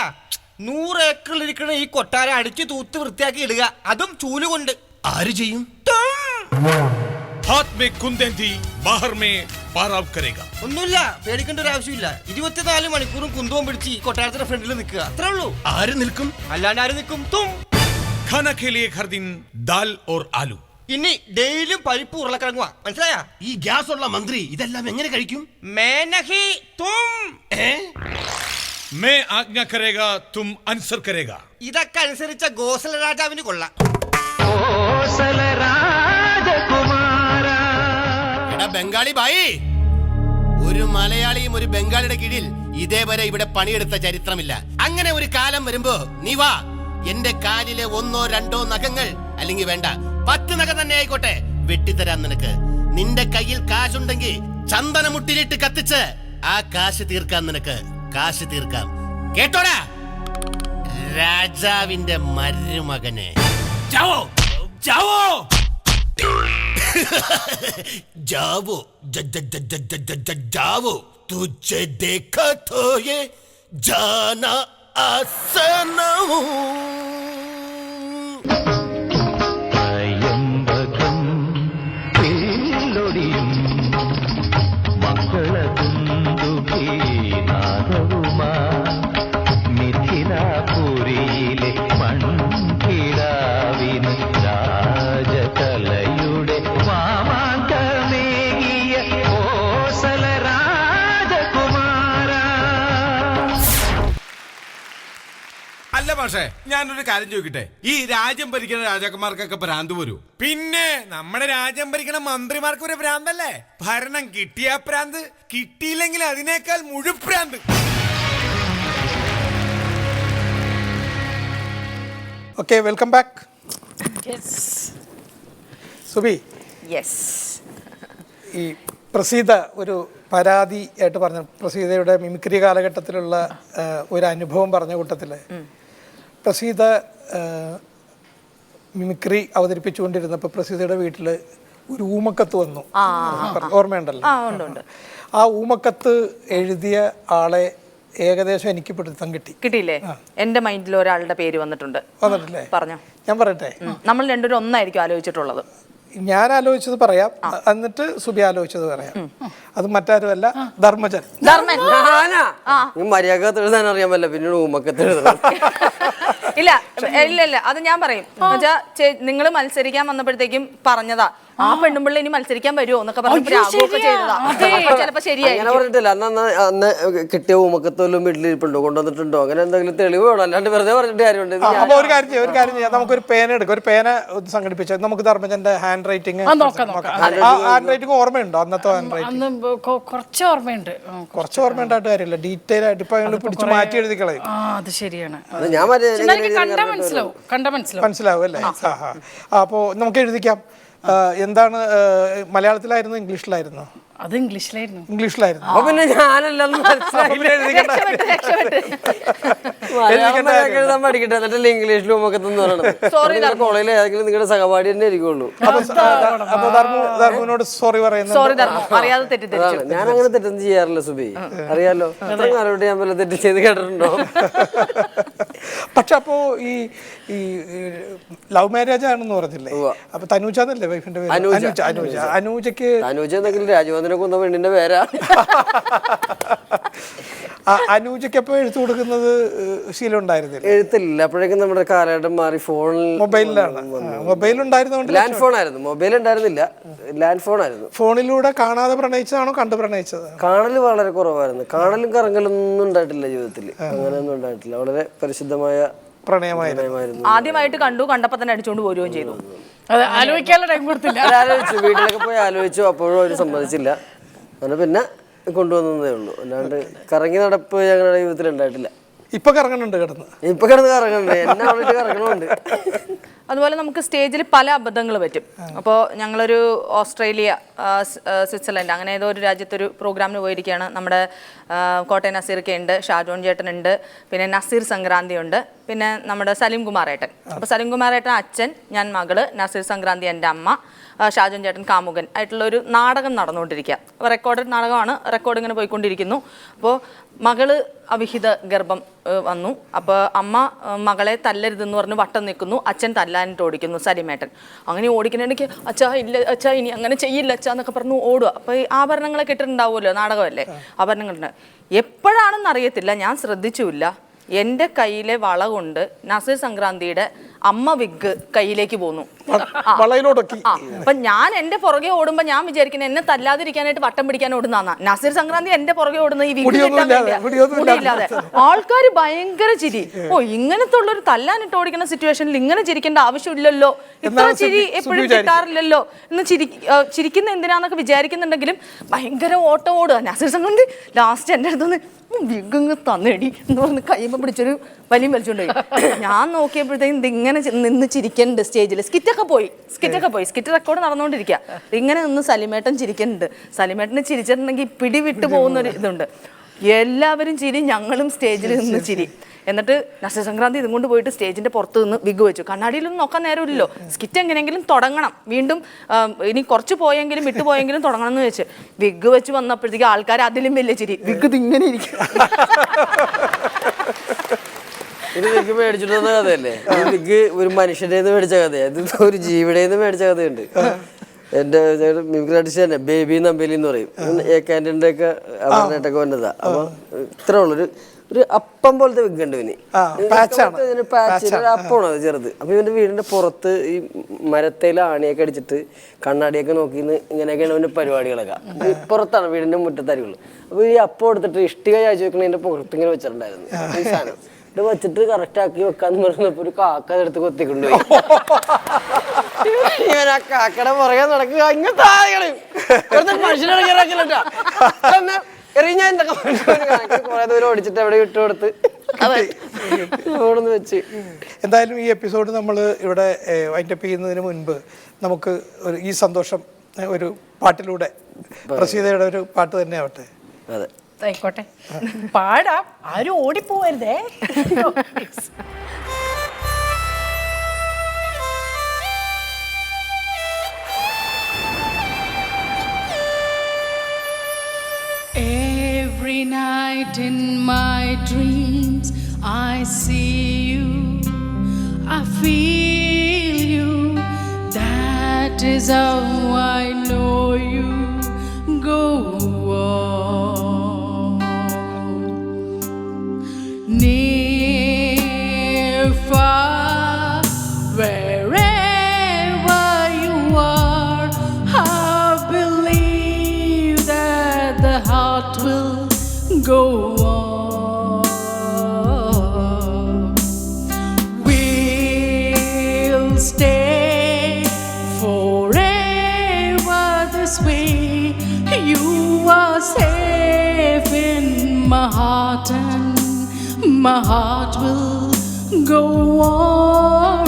100 ഏക്കറിൽ ഇരിക്കുന്ന ഈ കൊട്ടാരം അടിച്ചു തൂത്ത് വൃത്തിയാക്കി ഇടുക, അതും ചൂലുകൊണ്ട്. ആര് ചെയ്യും? हाथ में कुंदेंदी, बाहर में पाराव करेगा. ഒന്നുമില്ല, പേടിക്കേണ്ട ഒരു ആവശ്യമില്ല. 24 മണിക്കൂറും കുന്തവും പിടിച്ച് ഈ കൊട്ടാരത്തിന്റെ ഫ്രണ്ടിൽ നിൽക്കുക, അത്രേ ഉള്ളൂ. ആര് നിൽക്കും? അല്ലാണ്ട് ആര് നിൽക്കും? തും. खाना के लिए हर दिन दाल और आलू. ഇനി ഡെയിലും പരിപ്പ് ഉരുളക്കിഴങ്ങുവാ, മനസ്സിലായ? ഈ ഗ്യാസ് ഉള്ള മന്ത്രി ഇതെല്ലാം എങ്ങനെ കഴിക്കും? മേനഹി തും. मैं आज्ञा करेगा, तुम आंसर करेगा. ഇതൊക്കെ അനുസരിച്ച ഗോസല രാജാവിന് കൊള്ളാം. ബംഗാളി ബായി, ഒരു മലയാളിയും ഒരു ബംഗാളിയുടെ കീഴിൽ ഇതേവരെ ഇവിടെ പണിയെടുത്ത ചരിത്രമില്ല. അങ്ങനെ ഒരു കാലം വരുമ്പോ നീ വാ, എന്റെ കാലിലെ 1 2 നഖങ്ങൾ, അല്ലെങ്കിൽ വേണ്ട 10 നഖം തന്നെ ആയിക്കോട്ടെ, വെട്ടിത്തരാൻ നിനക്ക്. നിന്റെ കയ്യിൽ കാശുണ്ടെങ്കിൽ ചന്ദനമുട്ടിലിട്ട് കത്തിച്ച് ആ കാശ് തീർക്കാം. നിനക്ക് കാശ് തീർക്കാം, കേട്ടോടാ രാജാവിന്റെ മരുമകനെ. ചാവോ ചാവോ जावो जावो, तुझे देखा तो ये जाना आसान हो. പക്ഷേ ഞാനൊരു കാര്യം ചോദിക്കട്ടെ, ഈ രാജ്യം ഭരിക്കുന്ന രാജാക്കന്മാർക്കൊക്കെ ഭ്രാന്ത് വരൂ? പിന്നെ നമ്മുടെ രാജ്യം ഭരിക്കണ മന്ത്രിമാർക്ക് ഒരു ഭ്രാന്തല്ലേ? ഭരണം കിട്ടിയ ഭ്രാന്ത്, കിട്ടിയില്ലെങ്കിൽ അതിനേക്കാൾ മുഴുഭ്രാന്ത്. Okay, welcome back. Subi, yes, ഈ പ്രസീത ഒരു പരാതി ആയിട്ട് പറഞ്ഞു, പ്രസീതയുടെ മിമിക്രി കാലഘട്ടത്തിലുള്ള ഒരു അനുഭവം പറഞ്ഞ കൂട്ടത്തിൽ പ്രസീത മിമിക്രി അവതരിപ്പിച്ചുകൊണ്ടിരുന്നപ്പോൾ പ്രസീതയുടെ വീട്ടിൽ ഒരു ഊമക്കത്ത് വന്നു, ഓർമ്മയുണ്ടല്ലോ? ആ ഊമക്കത്ത് എഴുതിയ ആളെ ഏകദേശം എനിക്ക് പിടുത്തം കിട്ടിയില്ലേ? എന്റെ മൈൻഡിൽ ഒരാളുടെ പേര് വന്നിട്ടില്ലേ? പറഞ്ഞോ, ഞാൻ പറയട്ടെ. നമ്മൾ രണ്ടുപേരും ഒന്നായിരിക്കും ആലോചിച്ചിട്ടുള്ളത്. ഞാൻ ആലോചിച്ചത് പറയാം, എന്നിട്ട് സുബി ആലോചിച്ചത് പറയാം. അത് മറ്റാരുമല്ല, ധർമ്മജൻ. മര്യാദ എഴുതാൻ അറിയാമല്ല, പിന്നീട് ഊമക്കത്ത് എഴുതണം. ഇല്ല ഇല്ല ഇല്ല, അത് ഞാൻ പറയും. നിങ്ങൾ മത്സരിക്കാൻ വന്നപ്പോഴത്തേക്കും പറഞ്ഞതാ, ആ പെണ്ണുമ്പിള്ള ഇനി മത്സരിക്കാൻ വരുമോ എന്നൊക്കെ ചിലപ്പോ ശരിയായി പറഞ്ഞിട്ടില്ല. അന്ന് കിട്ടിയ ഊമക്കത്തോലും വീട്ടിലിരിപ്പുണ്ടോ, കൊണ്ടുവന്നിട്ടുണ്ടോ, അങ്ങനെ എന്തെങ്കിലും തെളിവ് വേണം, അല്ലാണ്ട് വെറുതെ പറഞ്ഞിട്ട് കാര്യമുണ്ട്. ഒരു കാര്യം ചെയ്യാം, നമുക്കൊരു പേന എടുക്കാം, ഒരു പേന സംഘടിപ്പിച്ച നമുക്ക് ധർമ്മജന്റെ ഹാൻഡ് റൈറ്റിംഗ് ഓർമ്മയുണ്ടോ? അന്നത്തെ ഹാൻഡ് റൈറ്റിംഗ് കുറച്ച് ഓർമ്മയുണ്ട്. കുറച്ച് ഓർമ്മയുണ്ടായിട്ട് കാര്യമില്ല, ഡീറ്റെയിൽ ആയിട്ട് ഇപ്പൊ പിടിച്ച് മാറ്റി എഴുതി കളയും. അത് ശരിയാണ്, മനസ്സിലാവും അല്ലേ? അപ്പോ നമുക്ക് എഴുതിക്കാം. എന്താണ്, മലയാളത്തിലായിരുന്നു, ഇംഗ്ലീഷിലായിരുന്നു? അത് ഇംഗ്ലീഷിലായിരുന്നു. അപ്പൊ പിന്നെ ഞാനല്ലെന്ന് എഴുതാൻ പഠിക്കട്ടെ, എന്നിട്ടല്ലേ ഇംഗ്ലീഷിലും ഒക്കെ കോളേജിൽ ഏതെങ്കിലും നിങ്ങളുടെ സഹപാഠി തന്നെ ആയിരിക്കുള്ളൂ. ധർമ്മനോട് സോറി പറയുന്നു. ഞാൻ അങ്ങനെ തെറ്റൊന്നും ചെയ്യാറില്ല സുബി, അറിയാലോ. അത്രയും കാലോട്ട് ഞാൻ വല്ല തെറ്റ് ചെയ്ത് കേട്ടിട്ടുണ്ടോ? പക്ഷെ അപ്പോ ഈ ലവ് മാരേജ് ആണെന്ന് പറഞ്ഞില്ലേ? അപ്പൊ തനൂജ എന്നല്ലേ വൈഫിന്റെ പേര്? അനുജക്ക് അനുജ എന്തെങ്കിലും രാജവന്ദനെ കൊന്ന പെണ്ണിന്റെ പേരാ. അനുജക്ക് അപ്പൊ എഴുത്ത് കൊടുക്കുന്നത് ശീലം ഉണ്ടായിരുന്നില്ല? എഴുത്തില്ല, അപ്പോഴേക്കും നമ്മുടെ കാലഘട്ടം മാറി, ഫോണിൽ മൊബൈലിലാണ്. മൊബൈൽ ഉണ്ടായിരുന്നോണ്ട് ലാൻഡ് ഫോൺ ആയിരുന്നു, മൊബൈൽ ഉണ്ടായിരുന്നില്ല, ലാൻഡ് ഫോൺ ആയിരുന്നു. ഫോണിലൂടെ കാണാതെ പ്രണയിച്ചതാണോ കണ്ടു പ്രണയിച്ചത്? കാണല് വളരെ കുറവായിരുന്നു, കാണലും കറങ്ങലൊന്നും ഉണ്ടായിട്ടില്ല ജീവിതത്തിൽ, അങ്ങനെയൊന്നും ഉണ്ടായിട്ടില്ല. വളരെ പരിശുദ്ധമായ പ്രണയമായിരുന്നു. ആദ്യമായിട്ട് കണ്ടു, കണ്ടപ്പോ തന്നെ അടിച്ചോണ്ട് പോരുകയും ചെയ്തു. ആലോചിച്ചു, വീട്ടിലൊക്കെ പോയി ആലോചിച്ചു, അപ്പോഴും അവര് സമ്മതിച്ചില്ല. അങ്ങനെ പിന്നെ കൊണ്ടുവന്നതേ ഉള്ളൂ, അല്ലാണ്ട് കറങ്ങി നടപ്പ് ഞങ്ങളുടെ ജീവിതത്തിൽ ഉണ്ടായിട്ടില്ല. ഇപ്പൊ കറങ്ങുന്നുണ്ട്, ഇപ്പൊ കിടന്ന് കറങ്ങുന്നുണ്ട്, എന്നെ അവിടെ കറങ്ങണമുണ്ട്. അതുപോലെ നമുക്ക് സ്റ്റേജിൽ പല അബദ്ധങ്ങൾ പറ്റും. അപ്പോൾ ഞങ്ങളൊരു ഓസ്ട്രേലിയ, സ്വിറ്റ്സർലൻഡ്, അങ്ങനെ ഏതോ ഒരു രാജ്യത്തൊരു പ്രോഗ്രാമിന് പോയിരിക്കുകയാണ്. നമ്മുടെ കോട്ടയം നസീർക്ക് ഉണ്ട്, ഷാജോൺ ചേട്ടനുണ്ട്, പിന്നെ നസീർ സംക്രാന്തി ഉണ്ട്, പിന്നെ നമ്മുടെ സലീം കുമാറേട്ടൻ. അപ്പോൾ സലീം കുമാറേട്ടൻ അച്ഛൻ, ഞാൻ മകള്, നസീർ സംക്രാന്തി എൻ്റെ അമ്മ, ഷാജോൻ ചേട്ടൻ കാമുകൻ ആയിട്ടുള്ള ഒരു നാടകം നടന്നുകൊണ്ടിരിക്കുക. റെക്കോർഡഡ് നാടകമാണ്, റെക്കോർഡ് ഇങ്ങനെ പോയിക്കൊണ്ടിരിക്കുന്നു. അപ്പോൾ മകള് അവിഹിത ഗർഭം വന്നു. അപ്പോൾ അമ്മ മകളെ തല്ലരുതെന്ന് പറഞ്ഞ് വട്ടം നിൽക്കുന്നു, അച്ഛൻ തല്ലാനിട്ട് ഓടിക്കുന്നു സലിമേട്ടൻ. അങ്ങനെ ഓടിക്കുന്നുണ്ടെങ്കിൽ അച്ഛാ ഇല്ല അച്ഛാ ഇനി അങ്ങനെ ചെയ്യില്ല അച്ഛാ എന്നൊക്കെ പറഞ്ഞു ഓടുക. അപ്പോൾ ഈ ആഭരണങ്ങളൊക്കെ ഇട്ടിട്ടുണ്ടാവുമല്ലോ, നാടകമല്ലേ, ആഭരണങ്ങളുണ്ട്. എപ്പോഴാണെന്ന് അറിയത്തില്ല, ഞാൻ ശ്രദ്ധിച്ചുമില്ല, എൻ്റെ കയ്യിലെ വള കൊണ്ട് നസീർ സംക്രാന്തിയുടെ അമ്മ വിഗ് കയ്യിലേക്ക് പോന്നു. അപ്പൊ ഞാൻ എന്റെ പുറകെ ഓടുമ്പോ ഞാൻ വിചാരിക്കുന്നത് എന്നെ തല്ലാതിരിക്കാനായിട്ട് വട്ടം പിടിക്കാൻ ഓടുന്ന നസീർ സംക്രാന്തി എന്റെ പുറകെ ഓടുന്ന ഈ വിഗ് മുടിയില്ലാതെ. ആൾക്കാർ ഭയങ്കര ചിരി. ഓ, ഇങ്ങനത്തെ ഉള്ളൊരു തല്ലാനിട്ട് ഓടിക്കുന്ന സിറ്റുവേഷനിൽ ഇങ്ങനെ ചിരിക്കേണ്ട ആവശ്യമില്ലല്ലോ, ഇത്ര ചിരി എപ്പോഴും കിട്ടാറില്ലല്ലോ എന്ന് ചിരിക്കുന്ന എന്തിനാന്നൊക്കെ വിചാരിക്കുന്നുണ്ടെങ്കിലും ഭയങ്കര ഓട്ടം ഓടുക. നസീർ സംക്രാന്തി ലാസ്റ്റ് എന്റെ അടുത്തുനിന്ന് വിഗ് തന്നേടി എന്ന് പറഞ്ഞ് കയ്യുമ്പോ പിടിച്ചൊരു വലിയ വലിച്ചുകൊണ്ടുപോയി. ഞാൻ നോക്കിയപ്പോഴത്തേക്കും ഇങ്ങനെ നിന്ന് ചിരിക്കുന്നുണ്ട് സ്റ്റേജിൽ. സ്കിറ്റൊക്കെ പോയി, സ്കിറ്റ് റെക്കോർഡ് നടന്നുകൊണ്ടിരിക്കുക. ഇങ്ങനെ നിന്ന് സലിമേട്ടൻ ചിരിക്കുന്നുണ്ട്. സലിമേട്ടന് ചിരിച്ചിട്ടുണ്ടെങ്കിൽ പിടിവിട്ട് പോകുന്നൊരു ഇതുണ്ട്. എല്ലാവരും ചിരി, ഞങ്ങളും സ്റ്റേജിൽ നിന്ന് ചിരി. എന്നിട്ട് നസീർ സംക്രാന്തി ഇതും കൊണ്ട് പോയിട്ട് സ്റ്റേജിന്റെ പുറത്ത് നിന്ന് വിഗ് വെച്ചു. കണ്ണാടിയിലൊന്നും നോക്കാൻ നേരമില്ലല്ലോ, സ്കിറ്റ് എങ്ങനെയെങ്കിലും തുടങ്ങണം, വീണ്ടും ഇനി കുറച്ച് പോയെങ്കിലും വിട്ടുപോയെങ്കിലും തുടങ്ങണം എന്ന് വെച്ച് വിഗ് വെച്ച് വന്നപ്പോഴത്തേക്ക് ആൾക്കാർ അതിലും വലിയ ചിരി. വിഗ് ഇങ്ങനെ ഇരിക്കും. ഇത് വിഗ് മേടിച്ചിട്ട് വന്ന കഥയല്ലേ? വിഗ് ഒരു മനുഷ്യന്റെ മേടിച്ച കഥയാണ്, ഇത് ഒരു ജീവിയുടെ മേടിച്ച കഥയുണ്ട്. എന്റെ മിമിക്രി ആർട്ടിസ്റ്റ് തന്നെ ബേബി നമ്പേലി എന്ന് പറയും, ഏക്കാൻ്റെ ഒക്കെ അവരുടെയൊക്കെ വന്നതാ. അപ്പൊ ഇത്ര ഉള്ളൊരു ഒരു അപ്പം പോലത്തെ വിഗ് ഉണ്ട് ഇവന്, അപ്പമാണ് അത് ചെറുത്. അപ്പൊ ഇവന്റെ വീടിന്റെ പുറത്ത് ഈ മരത്തേൽ ആണിയൊക്കെ അടിച്ചിട്ട് കണ്ണാടിയൊക്കെ നോക്കി ഇങ്ങനെയൊക്കെയാണ് ഇവന്റെ പരിപാടികളൊക്കെ. പുറത്താണ് വീടിന്റെ മുറ്റത്തരികൾ. അപ്പൊ ഈ അപ്പം എടുത്തിട്ട് ഇഷ്ടിക ചായച്ചു വെക്കണതിന്റെ പുറത്ത് ഇങ്ങനെ വെച്ചിട്ടുണ്ടായിരുന്നു ഈ സാധനം. ഇത് വെച്ചിട്ട് കറക്റ്റ് ആക്കി വെക്കാന്ന് പറഞ്ഞപ്പോ ഒരു കാക്ക അതെടുത്ത് കൊത്തിക്കൊണ്ടുപോയി. ഇവൻ ആ കാക്കയുടെ പുറകെ നടക്കുക ഇങ്ങനത്തെ മനുഷ്യനിറങ്ങിയിറക്കില്ല എറിഞ്ഞ കുറെ ദൂരം ഓടിച്ചിട്ട് എവിടെ വിട്ടു കൊടുത്ത് ഓടുന്ന് വെച്ച്. എന്തായാലും ഈ എപ്പിസോഡ് നമ്മൾ ഇവിടെ വൈൻഡപ്പ് ചെയ്യുന്നതിന് മുൻപ് നമുക്ക് ഈ സന്തോഷം ഒരു പാട്ടിലൂടെ പ്രസീതയുടെ ഒരു പാട്ട് തന്നെ ആവട്ടെ. അതെ, ആയിക്കോട്ടെ, പാടാം, ആരും ഓടിപ്പോവരുതേ. Every night in my dreams I see you, I feel you, that is how I know you. Go on, near, far, wherever you are, I believe that the heart will go on. We'll stay forever this way. You are safe in my heart, and my heart will go on